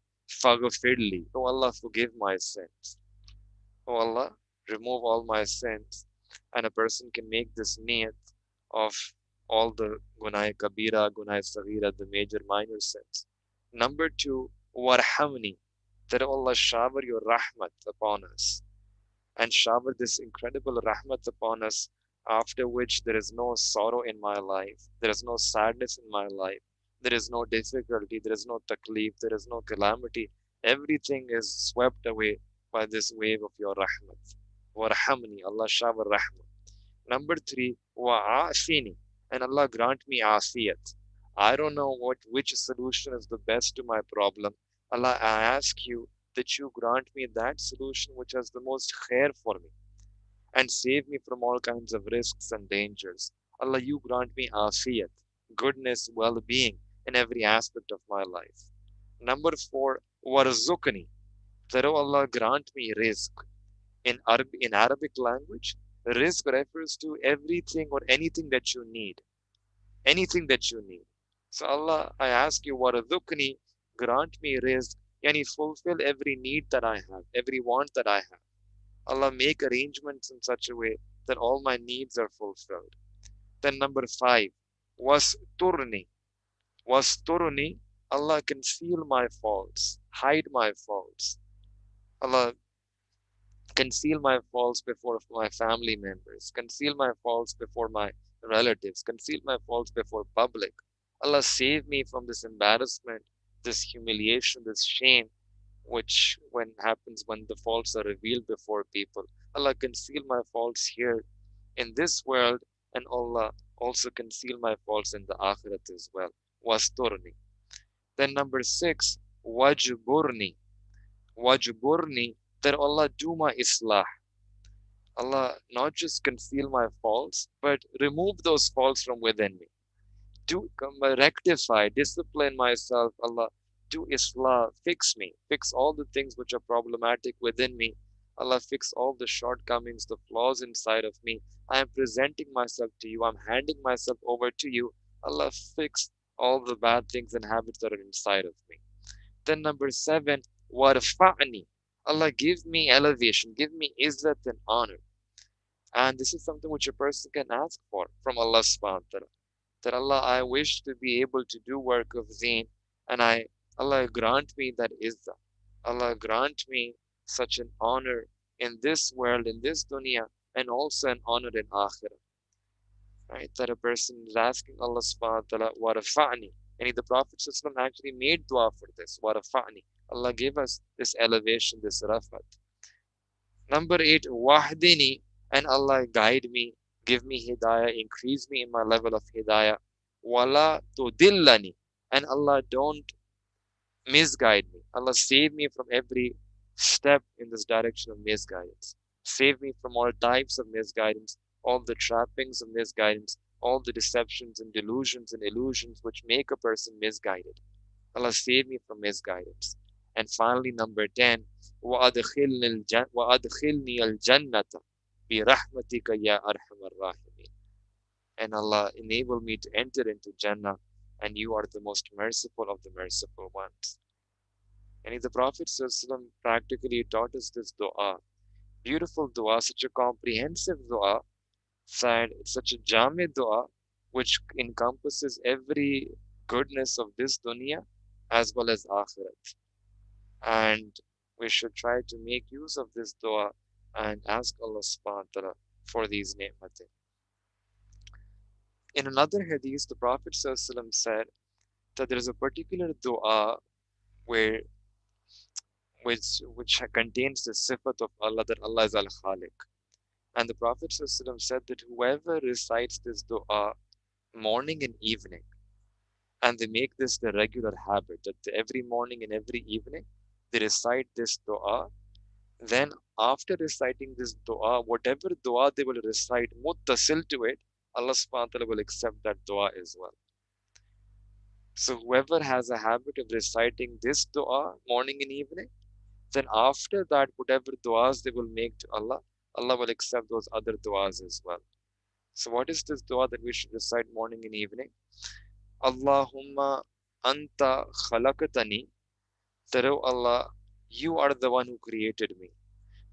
faghfirli. Oh Allah, forgive my sins. Oh Allah, remove all my sins. And a person can make this niyat of all the gunai kabira, gunai saghira, the major minor sins. Number two, warhamni, that Allah shower your rahmat upon us and shower this incredible rahmat upon us, after which there is no sorrow in my life, there is no sadness in my life, there is no difficulty, there is no taklif, there is no calamity. Everything is swept away by this wave of your rahmat. Warhamni, Allah shower rahmat. Number three, wa'afini, and Allah grant me afiyat. I don't know which solution is the best to my problem. Allah, I ask you that you grant me that solution which has the most khair for me and save me from all kinds of risks and dangers. Allah, you grant me afiyat, goodness, well-being in every aspect of my life. Number four, warzuqni, that, oh Allah, grant me rizq. In Arabic language, rizq refers to everything or anything that you need. Anything that you need. So Allah, I ask you, waradhukni, grant me rizq, yani fulfill every need that I have, every want that I have. Allah, make arrangements in such a way that all my needs are fulfilled. Then number five, wasturni. Wasturni, Allah, conceal my faults, hide my faults. Allah, conceal my faults before my family members, conceal my faults before my relatives, conceal my faults before public. Allah, save me from this embarrassment, this humiliation, this shame, which when happens when the faults are revealed before people. Allah, conceal my faults here in this world, and Allah also conceal my faults in the akhirat as well. Wasturni. Then number six, wajburni. Wajburni, that Allah do my islah. Allah, not just conceal my faults, but remove those faults from within me. Do rectify, discipline myself, Allah. Do islah, fix me, fix all the things which are problematic within me. Allah, fix all the shortcomings, the flaws inside of me. I am presenting myself to you. I'm handing myself over to you. Allah, fix all the bad things and habits that are inside of me. Then number seven, warfa'ni. Allah, give me elevation, give me izzat and honor. And this is something which a person can ask for from Allah subhanahu wa ta'ala. That Allah, I wish to be able to do work of Zeen, and Allah, grant me that izzah. Allah, grant me such an honor in this world, in this dunya, and also an honor in akhirah. Right? That a person is asking Allah subhanahu wa ta'ala, warafa'ni. And the Prophet actually made dua for this, warafa'ni. Allah, give us this elevation, this rafat. Number eight, wahdini, and Allah, guide me, give me hidayah, increase me in my level of hidayah. Wala tudillani, and Allah, don't misguide me. Allah, save me from every step in this direction of misguidance. Save me from all types of misguidance, all the trappings of misguidance, all the deceptions and delusions and illusions which make a person misguided. Allah, save me from misguidance. And finally, number 10, وَأَدْخِلْنِي الْجَنَّةَ بِرَحْمَتِكَ يَا أَرْحَمَ الرَّاحِمِينَ. And Allah, enable me to enter into Jannah, and you are the most merciful of the merciful ones. And the Prophet ﷺ practically taught us this dua. Beautiful dua, such a comprehensive dua, such a jami dua, which encompasses every goodness of this dunya as well as akhirat. And we should try to make use of this dua and ask Allah subhanahu wa ta'ala for these ni'matin. In another hadith, the Prophet ﷺ said that there is a particular dua where which contains the sifat of Allah, that Allah is Al-Khaliq. And the Prophet ﷺ said that whoever recites this dua morning and evening, and they make this the regular habit, that every morning and every evening they recite this dua, then after reciting this dua, whatever dua they will recite muttasil to it, Allah subhanahu wa ta'ala will accept that dua as well. So whoever has a habit of reciting this dua morning and evening, then after that, whatever du'as they will make to Allah, Allah will accept those other du'as as well. So what is this dua that we should recite morning and evening? Allahumma anta khalaqtani, that oh Allah, you are the one who created me.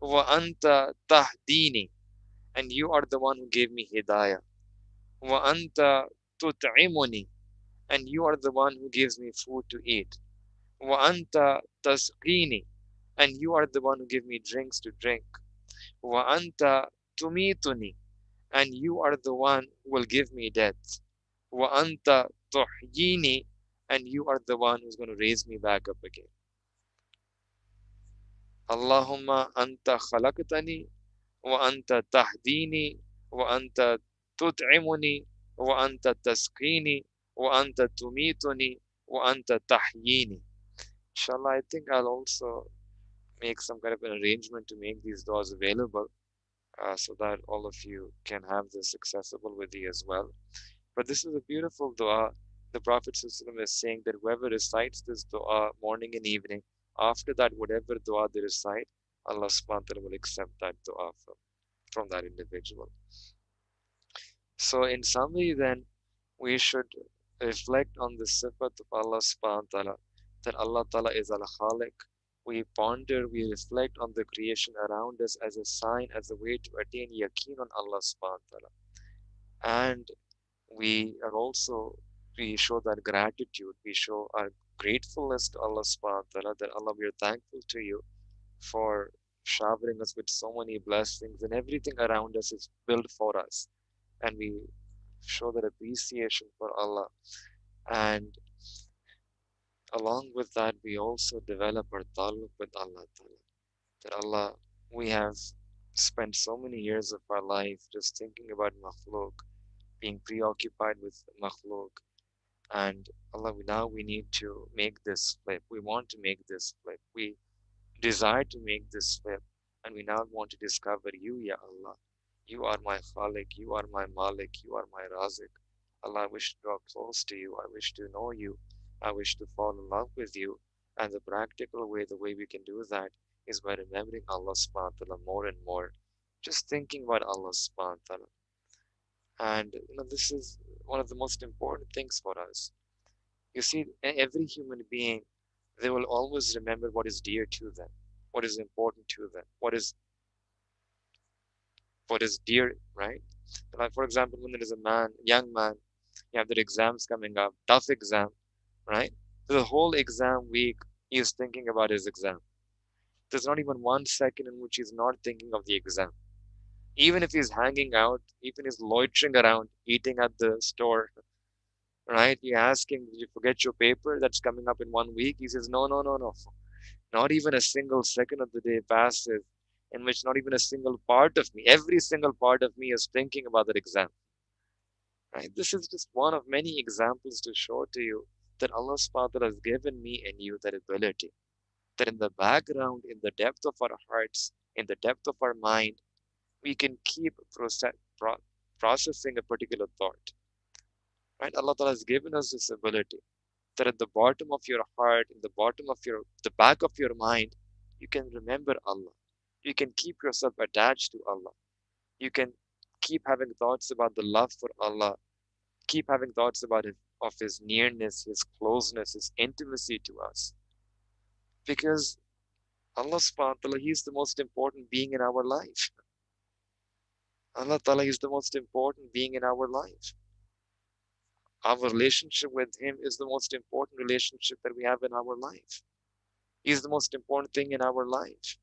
Wa anta tahdini, and you are the one who gave me hidayah. Wa anta tut'imuni, and you are the one who gives me food to eat. Wa anta tasqini, and you are the one who give me drinks to drink. Wa anta tumituni, and you are the one who will give me death. Wa anta tuhyini, and you are the one who's going to raise me back up again. Allahumma anta khalaqtani, wa anta tahdini, wa anta tut'imuni, wa anta tasqini, wa anta tumituni, wa anta tahyini. Inshallah, I think I'll also make some kind of an arrangement to make these doors available, so that all of you can have this accessible with you as well. But this is a beautiful dua. The Prophet ﷺ is saying that whoever recites this dua morning and evening, after that, whatever dua they recite, Allah subhanahu wa ta'ala will accept that dua from that individual. So in summary then, we should reflect on the sifat of Allah subhanahu wa ta'ala, that Allah ta'ala is Al-Khaliq. We ponder, we reflect on the creation around us as a sign, as a way to attain yaqeen on Allah subhanahu wa ta'ala. And we are also, we show that gratitude, we show our gratefulness to Allah subhanahu wa ta'ala, that Allah, we are thankful to you for showering us with so many blessings, and everything around us is built for us. And we show that appreciation for Allah. And along with that, we also develop our taluk with Allah Ta'ala. That Allah, we have spent so many years of our life just thinking about makhluk, being preoccupied with makhluk. And Allah, now we need to make this flip. We want to make this flip. We desire to make this flip, and we now want to discover you, Ya Allah. You are my Khalik, you are my Malik, you are my Razik. Allah, I wish to draw close to you, I wish to know you, I wish to fall in love with you. And the practical way, the way we can do that is by remembering Allah subhanahu wa ta'ala more and more. Just thinking about Allah subhanahu wa ta'ala. And this is one of the most important things for us. You see, every human being, they will always remember what is dear to them, what is important to them, what is dear, right? Like for example, when there is a young man, you have their exams coming up, tough exam, right? The whole exam week he is thinking about his exam. There's not even 1 second in which he's not thinking of the exam. Even if he's hanging out, even he's loitering around, eating at the store, right? You ask him, did you forget your paper that's coming up in 1 week? He says, no, no, no, no. Not even a single second of the day passes in which not even a single part of me, every single part of me is thinking about that exam. Right? This is just one of many examples to show to you that Allah subhanahu wa ta'ala has given me and you that ability. That in the background, in the depth of our hearts, in the depth of our mind, we can keep processing a particular thought. Right? Allah ta'ala has given us this ability that at the bottom of your heart, in the bottom of the back of your mind, you can remember Allah. You can keep yourself attached to Allah. You can keep having thoughts about the love for Allah. Keep having thoughts of His nearness, His closeness, His intimacy to us. Because Allah subhanahu wa ta'ala, He is the most important being in our life. Allah ta'ala is the most important being in our life. Our relationship with Him is the most important relationship that we have in our life. He is the most important thing in our life.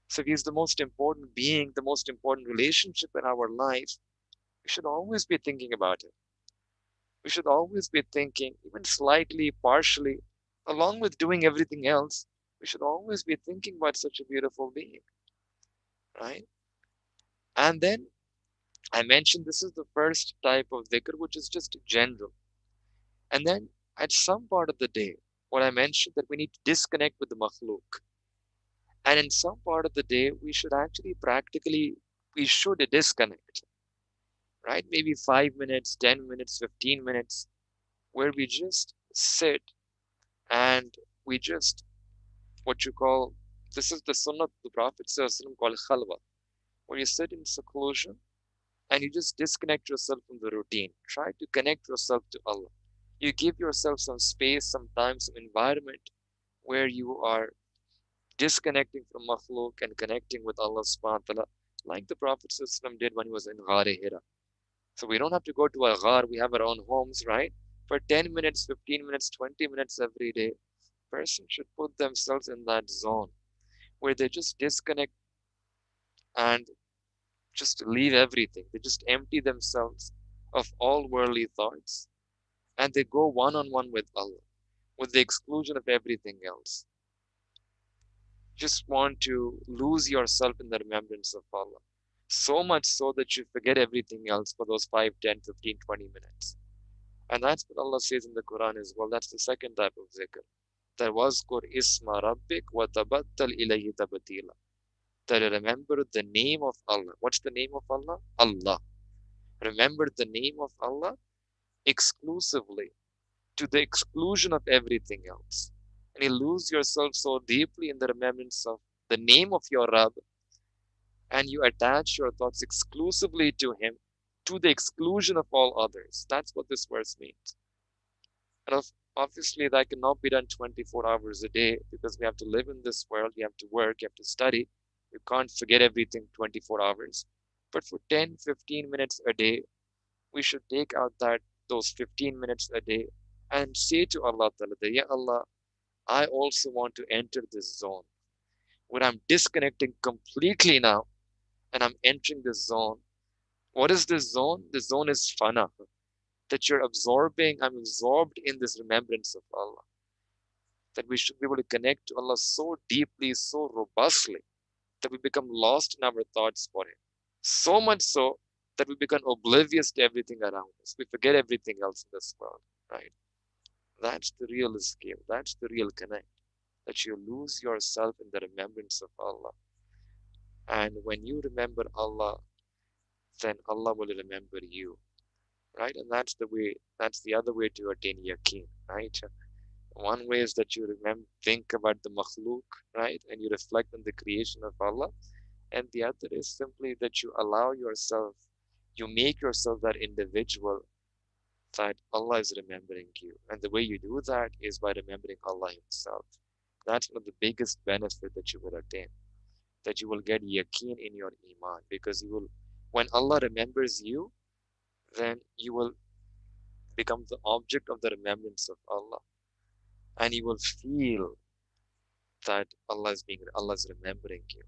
So if He's the most important being, the most important relationship in our life, we should always be thinking about it. We should always be thinking, even slightly, partially, along with doing everything else, we should always be thinking about such a beautiful being, right? And then I mentioned this is the first type of dhikr, which is just general. And then at some part of the day, what I mentioned that we need to disconnect with the makhluk. And in some part of the day, we should actually we should disconnect, right? Maybe 5 minutes, 10 minutes, 15 minutes, where we just sit and we just, what you call, this is the sunnah of the Prophet called khalwa, where you sit in seclusion and you just disconnect yourself from the routine. Try to connect yourself to Allah. You give yourself some space, some time, some environment where you are disconnecting from makhluk and connecting with Allah subhanahu wa ta'ala, like the Prophet did when he was in Ghar Hira. So we don't have to go to a ghar, we have our own homes, right? For 10 minutes, 15 minutes, 20 minutes every day, person should put themselves in that zone where they just disconnect and just leave everything. They just empty themselves of all worldly thoughts and they go one on one with Allah with the exclusion of everything else. Just want to lose yourself in the remembrance of Allah. So much so that you forget everything else for those 5, 10, 15, 20 minutes. And that's what Allah says in the Quran as well. That's the second type of zikr. That was Qur Isma Rabbik wa tabattal ilayhi tabatila. That remember the name of Allah. What's the name of Allah? Allah. Remember the name of Allah exclusively to the exclusion of everything else. And you lose yourself so deeply in the remembrance of the name of your Rabb and you attach your thoughts exclusively to Him to the exclusion of all others. That's what this verse means. And obviously, that cannot be done 24 hours a day because we have to live in this world, you have to work, you have to study. You can't forget everything 24 hours. But for 10, 15 minutes a day, we should take out those 15 minutes a day and say to Allah Ta'ala, Ya Allah, I also want to enter this zone where I'm disconnecting completely now and I'm entering this zone. What is this zone? The zone is fana, that you're absorbing, I'm absorbed in this remembrance of Allah. That we should be able to connect to Allah so deeply, so robustly, that we become lost in our thoughts for Him. So much so that we become oblivious to everything around us. We forget everything else in this world, right? That's the real skill. That's the real connect. That you lose yourself in the remembrance of Allah. And when you remember Allah, then Allah will remember you, right? And that's the way, that's the other way to attain yaqeen, right? One way is that you think about the makhluk, right? And you reflect on the creation of Allah. And the other is simply that you allow yourself, you make yourself that individual that Allah is remembering you. And the way you do that is by remembering Allah Himself. That's one of the biggest benefit that you will attain, that you will get yaqeen in your iman, because you will, when Allah remembers you, then you will become the object of the remembrance of Allah, and you will feel that Allah is remembering you.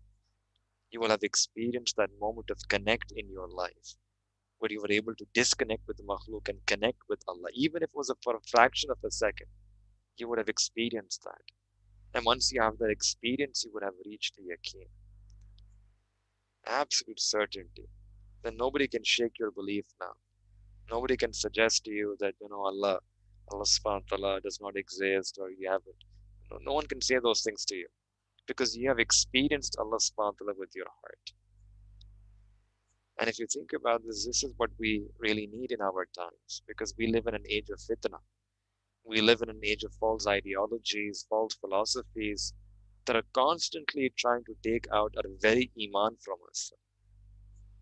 You will have experienced that moment of connect in your life, where you were able to disconnect with the makhluk and connect with Allah, even if it was for a fraction of a second. You would have experienced that. And once you have that experience, you would have reached the yaqeen, absolute certainty. Then nobody can shake your belief now. Nobody can suggest to you that, Allah subhanahu wa ta'ala does not exist or you haven't. No one can say those things to you because you have experienced Allah subhanahu wa ta'ala with your heart. And if you think about this, this is what we really need in our times, because we live in an age of fitna. We live in an age of false ideologies, false philosophies that are constantly trying to take out our very iman from us.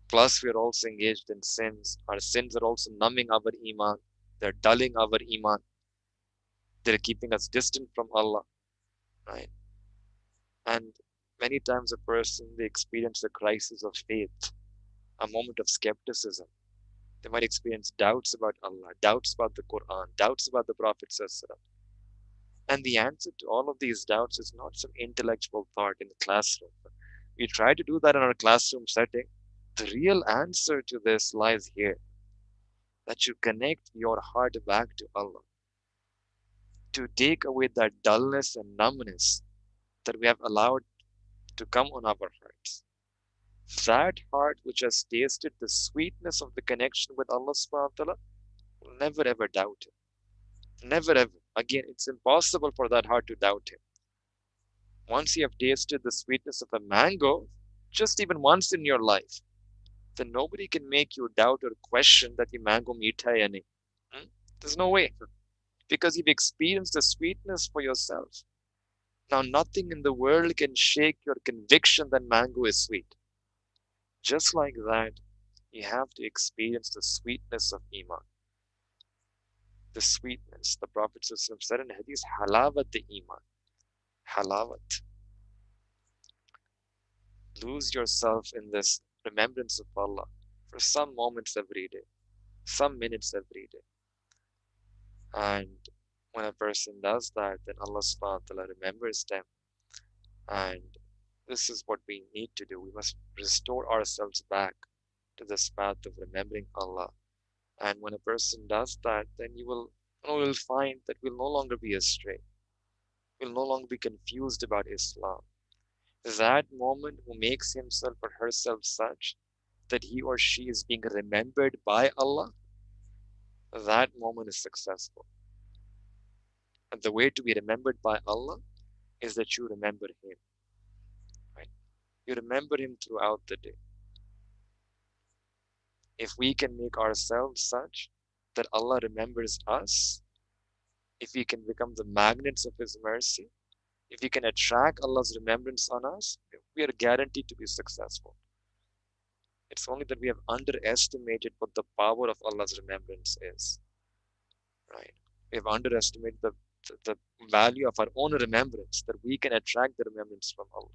Plus, we are also engaged in sins. Our sins are also numbing our iman. They're dulling our iman. They're keeping us distant from Allah, right? And many times a person, they experience a crisis of faith, a moment of skepticism. They might experience doubts about Allah, doubts about the Quran, doubts about the Prophet ﷺ. And the answer to all of these doubts is not some intellectual thought in the classroom. We try to do that in our classroom setting. The real answer to this lies here, that you connect your heart back to Allah, to take away that dullness and numbness that we have allowed to come on our hearts. That heart which has tasted the sweetness of the connection with Allah subhanahu wa ta'ala will never ever doubt Him. Never ever. Again, it's impossible for that heart to doubt Him. Once you have tasted the sweetness of a mango, just even once in your life, then nobody can make you doubt or question that the mango meetha hai ya nahi. There's no way, because you've experienced the sweetness for yourself. Now, nothing in the world can shake your conviction that mango is sweet. Just like that, you have to experience the sweetness of Iman. The sweetness. The Prophet ﷺ said in Hadith, halawat the Iman. Halawat. Lose yourself in this remembrance of Allah for some moments every day, some minutes every day. And when a person does that, then Allah subhanahu wa ta'ala remembers them. And this is what we need to do. We must restore ourselves back to this path of remembering Allah. And when a person does that, then will find that we'll no longer be astray. We'll no longer be confused about Islam. That moment who makes himself or herself such that he or she is being remembered by Allah, that moment is successful. And the way to be remembered by Allah is that you remember Him. Right? You remember Him throughout the day. If we can make ourselves such that Allah remembers us, if we can become the magnets of His mercy, if we can attract Allah's remembrance on us, we are guaranteed to be successful. It's only that we have underestimated what the power of Allah's remembrance is. Right? We have underestimated the value of our own remembrance, that we can attract the remembrance from Allah.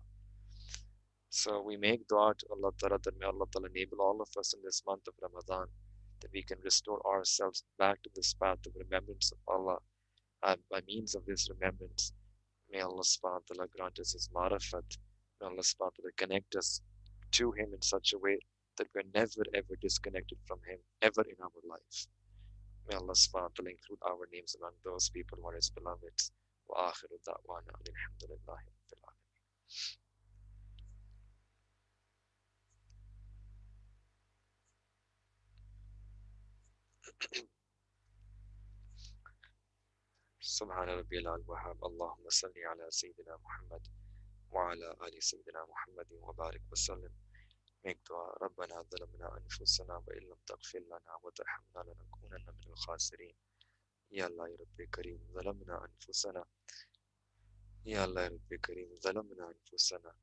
So we make dua to Allah Ta'ala that may Allah Ta'ala enable all of us in this month of Ramadan, that we can restore ourselves back to this path of remembrance of Allah. And by means of this remembrance, may Allah subhanahu wa ta'ala grant us His marifat. May Allah subhanahu wa ta'ala connect us to Him in such a way that we're never ever disconnected from Him ever in our life. May Allah subhanahu wa ta'ala include our names among those people who are His beloveds. Wa akhiru da'wana alhamdulillahi rabbil alamin. سبحان ربي الوهاب اللهم صل على سيدنا محمد وعلى آل سيدنا محمد وبارك وسلم. Make dua ربنا ظلمنا أنفسنا وإن لم تغفر لنا وترحمنا لنكونن من الخاسرين. يا الله يا رب كريم ظلمنا أنفسنا. يا الله يا رب كريم ظلمنا أنفسنا.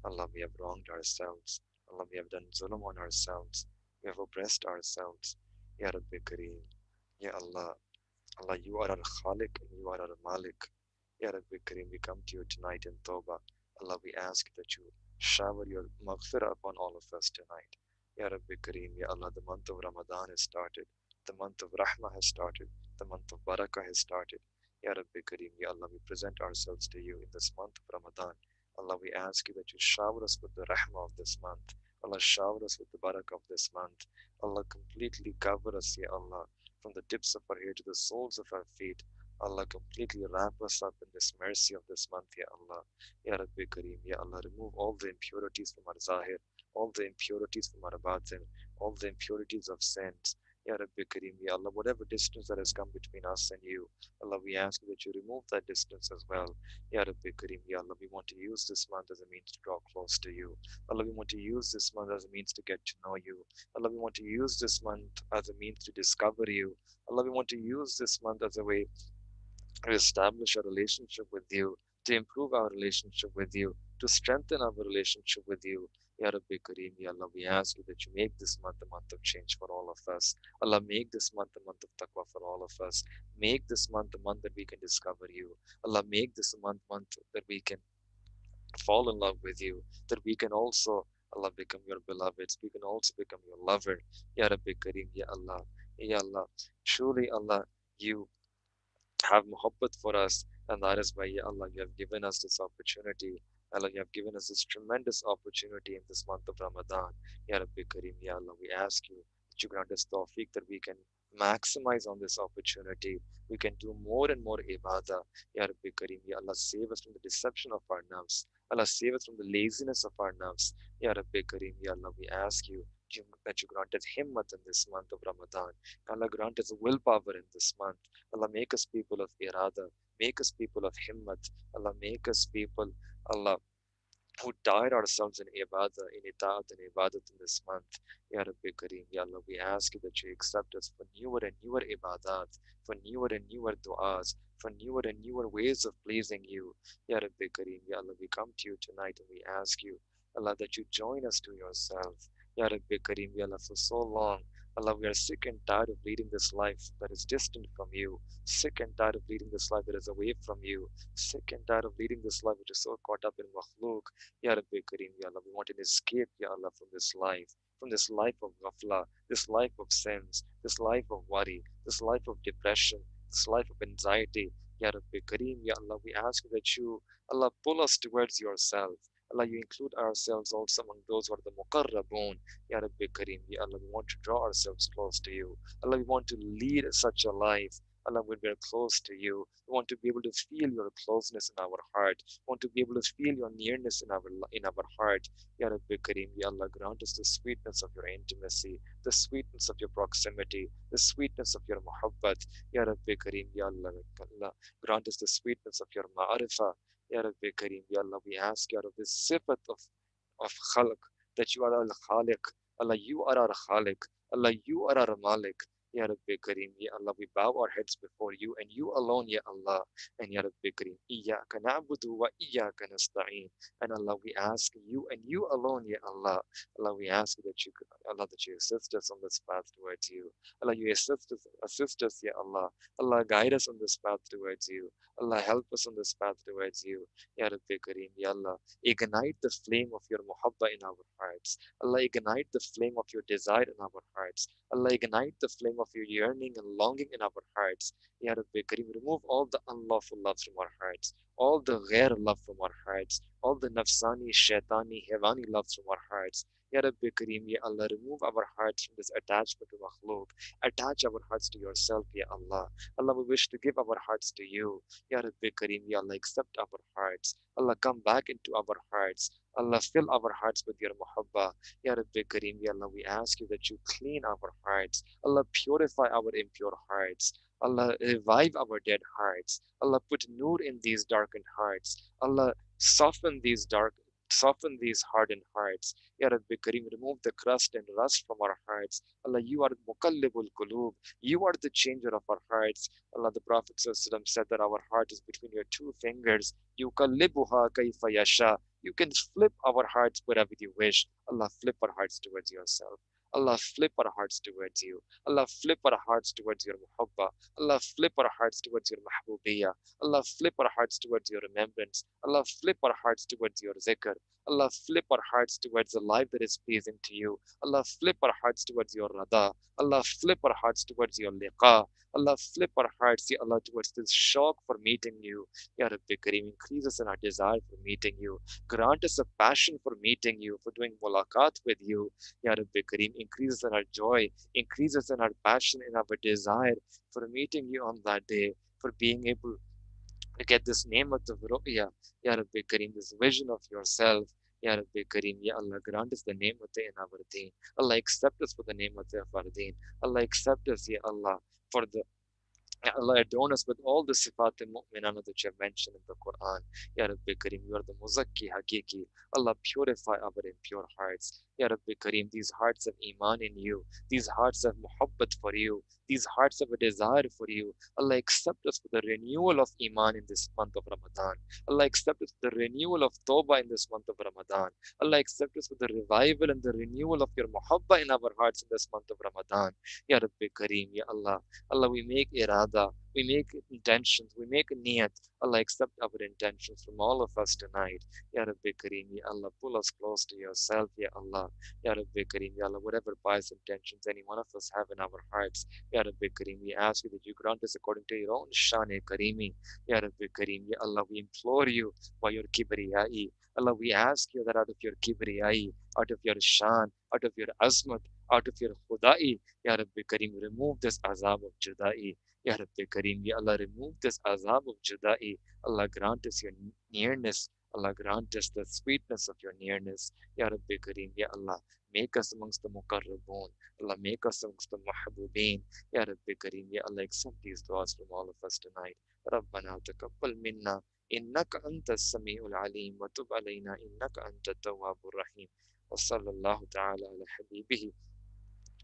Allah, we have wronged ourselves. Allah, we have done zulm on ourselves. We have oppressed ourselves. Ya Rabbi Kareem. Ya Allah. Allah, you are our Khaliq and you are our Malik. Ya Rabbi Kareem, we come to you tonight in Tawbah. Allah, we ask that you shower your maghfirah upon all of us tonight. Ya Rabbi Kareem, Ya Allah, the month of Ramadan has started. The month of Rahmah has started. The month of Barakah has started. Ya Rabbi Kareem, Ya Allah, we present ourselves to you in this month of Ramadan. Allah, we ask you that you shower us with the rahmah of this month. Allah, shower us with the barakah of this month. Allah, completely cover us, Ya Allah, from the tips of our hair to the soles of our feet. Allah, completely wrap us up in this mercy of this month, Ya Allah. Ya Rabbi Kareem, Ya Allah, remove all the impurities from our zahir, all the impurities from our batin, all the impurities of sins. Ya Rabbi Kareem, Ya Allah, whatever distance that has come between us and you, Allah, we ask that you remove that distance as well. Ya Rabbi Kareem, Ya Allah, we want to use this month as a means to draw close to you. Allah, we want to use this month as a means to get to know you. Allah, we want to use this month as a means to discover you. Allah, we want to use this month as a way to establish a relationship with you, to improve our relationship with you, to strengthen our relationship with you. Ya Rabbi Kareem, Ya Allah, we ask you that you make this month a month of change for all of us. Allah, make this month a month of taqwa for all of us. Make this month a month that we can discover you. Allah, make this a month that we can fall in love with you, that we can also, Allah, become your beloveds. We can also become your lover. Ya Rabbi Kareem, Ya Allah. Ya Allah. Truly, Allah, you have muhabbat for us, and that is why, Ya Allah, you have given us this opportunity. Allah, you have given us this tremendous opportunity in this month of Ramadan. Ya Rabbi Kareem, Ya Allah, we ask you that you grant us tawfiq that we can maximize on this opportunity. We can do more and more ibadah. Ya Rabbi Kareem, Ya Allah, save us from the deception of our nafs. Allah, save us from the laziness of our nafs. Ya Rabbi Kareem, Ya Allah, we ask you that you grant us himmat in this month of Ramadan. Allah, grant us willpower in this month. Allah, make us people of irada, make us people of himmat. Allah, make us people, Allah, who tire ourselves in ibadah, in itaat and ibadat in this month. Ya Rabbi Kareem, Ya Allah, we ask you that you accept us for newer and newer ibadat, for newer and newer du'as, for newer and newer ways of pleasing you. Ya Rabbi Kareem, Ya Allah, we come to you tonight and we ask you, Allah, that you join us to yourself. Ya Rabbi Kareem, Ya Allah, for so long, Allah, we are sick and tired of leading this life that is distant from you, sick and tired of leading this life that is away from you, sick and tired of leading this life which is so caught up in makhluk. Ya Rabbi Kareem, Ya Allah, we want an escape, Ya Allah, from this life of ghafla, this life of sins, this life of worry, this life of depression, this life of anxiety. Ya Rabbi Kareem, Ya Allah, we ask that you, Allah, pull us towards yourself. Allah, you include ourselves also among those who are the muqarrabun. Ya Rabbi Kareem, Ya Allah, we want to draw ourselves close to you. Allah, we want to lead such a life. Allah, when we are close to you, we want to be able to feel your closeness in our heart. We want to be able to feel your nearness in our heart. Ya Rabbi Kareem, Ya Allah, grant us the sweetness of your intimacy, the sweetness of your proximity, the sweetness of your muhabbat. Ya Rabbi Kareem, Ya Allah, Allah, grant us the sweetness of your ma'arifah. Ya Rabbi Kareem, Ya Allah, we ask you out of this sifat of khalq, that you are al-Khaliq. Allah, you are our Khaliq. Allah, you are our Malik. Ya Rabbi Kareem, Ya Allah, we bow our heads before you and you alone, Ya Allah. And Ya Rabbi Kareem, Iyyaka na'budu wa iyyaka nasta'een. And Allah, we ask you and you alone, Ya Allah. Allah, we ask that you, Allah, that you assist us on this path towards you. Allah, you assist us, Ya Allah. Allah, guide us on this path towards you. Allah, help us on this path towards you. Ya Rabbi Kareem, Ya Allah, ignite the flame of your muhabba in our hearts. Allah, ignite the flame of your desire in our hearts. Allah, ignite the flame of your yearning and longing in our hearts. Ya Rabbi Kareem, remove all the unlawful love from our hearts, all the ghair love from our hearts, all the nafsani, shaitani, hevani love from our hearts. Ya Rabbi Kareem, Ya Allah, remove our hearts from this attachment to makhluk. Attach our hearts to yourself, Ya Allah. Allah, we wish to give our hearts to you. Ya Rabbi Kareem, Ya Allah, accept our hearts. Allah, come back into our hearts. Allah, fill our hearts with your muhabba. Ya Rabbi Kareem, Ya Allah, we ask you that you clean our hearts. Allah, purify our impure hearts. Allah, revive our dead hearts. Allah, put nur in these darkened hearts. Allah, soften these hardened hearts. Ya Rabbi Kareem, remove the crust and rust from our hearts. Allah, you are Mukallibul Qulub. You are the changer of our hearts. Allah, the Prophet ﷺ said that our heart is between your two fingers. You kallibuha kaifa yasha. You can flip our hearts wherever you wish. Allah, flip our hearts towards yourself. Allah, flip our hearts towards you. Allah, flip our hearts towards your muhabba. Allah, flip our hearts towards your mahbubiyya. Allah, flip our hearts towards your remembrance. Allah, flip our hearts towards your zikr. Allah, flip our hearts towards a life that is pleasing to you. Allah, flip our hearts towards your rada. Allah, flip our hearts towards your liqa. Allah, flip our hearts, Ya Allah, towards this shock for meeting you. Ya Rabbi Kareem, increase us in our desire for meeting you. Grant us a passion for meeting you, for doing mulaqat with you. Ya Rabbi Kareem, increase us in our joy, increase us in our passion, in our desire for meeting you on that day, for being able to get this name of the ru'ya. Ya Rabbi Kareem, this vision of yourself. Ya Rabbi Kareem, Ya Allah, grant us the name of the in our deen. Allah, accept us for the name of the of our deen. Allah, accept us, Ya Allah, for the Allah adorn us with all the sifat and mu'minana that you have mentioned in the Quran. Ya Rabbi Kareem, you are the Muzakki Hakiki. Allah, purify our impure hearts. Ya Rabbi Kareem, these hearts have iman in you. These hearts have muhabbat for you. These hearts have a desire for you. Allah, accept us for the renewal of iman in this month of Ramadan. Allah, accept us for the renewal of tawbah in this month of Ramadan. Allah, accept us for the revival and the renewal of your muhabba in our hearts in this month of Ramadan. Ya Rabbi Kareem, Ya Allah. Allah, we make irada, we make intentions, we make niyat. Allah, accept our intentions from all of us tonight. Ya Rabbi Kareem, Ya Allah, pull us close to yourself, Ya Allah. Ya Rabbi Kareem, Ya Allah, whatever pious intentions any one of us have in our hearts, Ya Rabbi Kareem, we ask you that you grant us according to your own Shane Kareemi. Ya Rabbi Kareem, Ya Allah, we implore you by your kibriyai. Allah, we ask you that out of your kibriyai, out of your shan, out of your azmat, out of your khudai, Ya Rabbi Kareem, remove this azab of Judai. Ya Rabbi Kareem, Ya Allah, remove this azab of Judai. Allah, grant us your nearness. Allah, grant us the sweetness of your nearness. Ya Rabbi Kareem, Ya Allah, make us amongst the muqarrabun. Allah, make us amongst the muhabubin. Ya Rabbi Kareem, Ya Allah, accept these du'as from all of us tonight. ربنا تقبل منا إنك أنت السميع العليم وتب علينا إنك أنت التواب الرحيم وصلى الله تعالى على حبيبه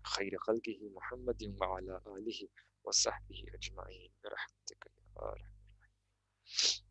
خير خلقه محمد وعلى آله وصحبه أجمعين برحمتك يا رب.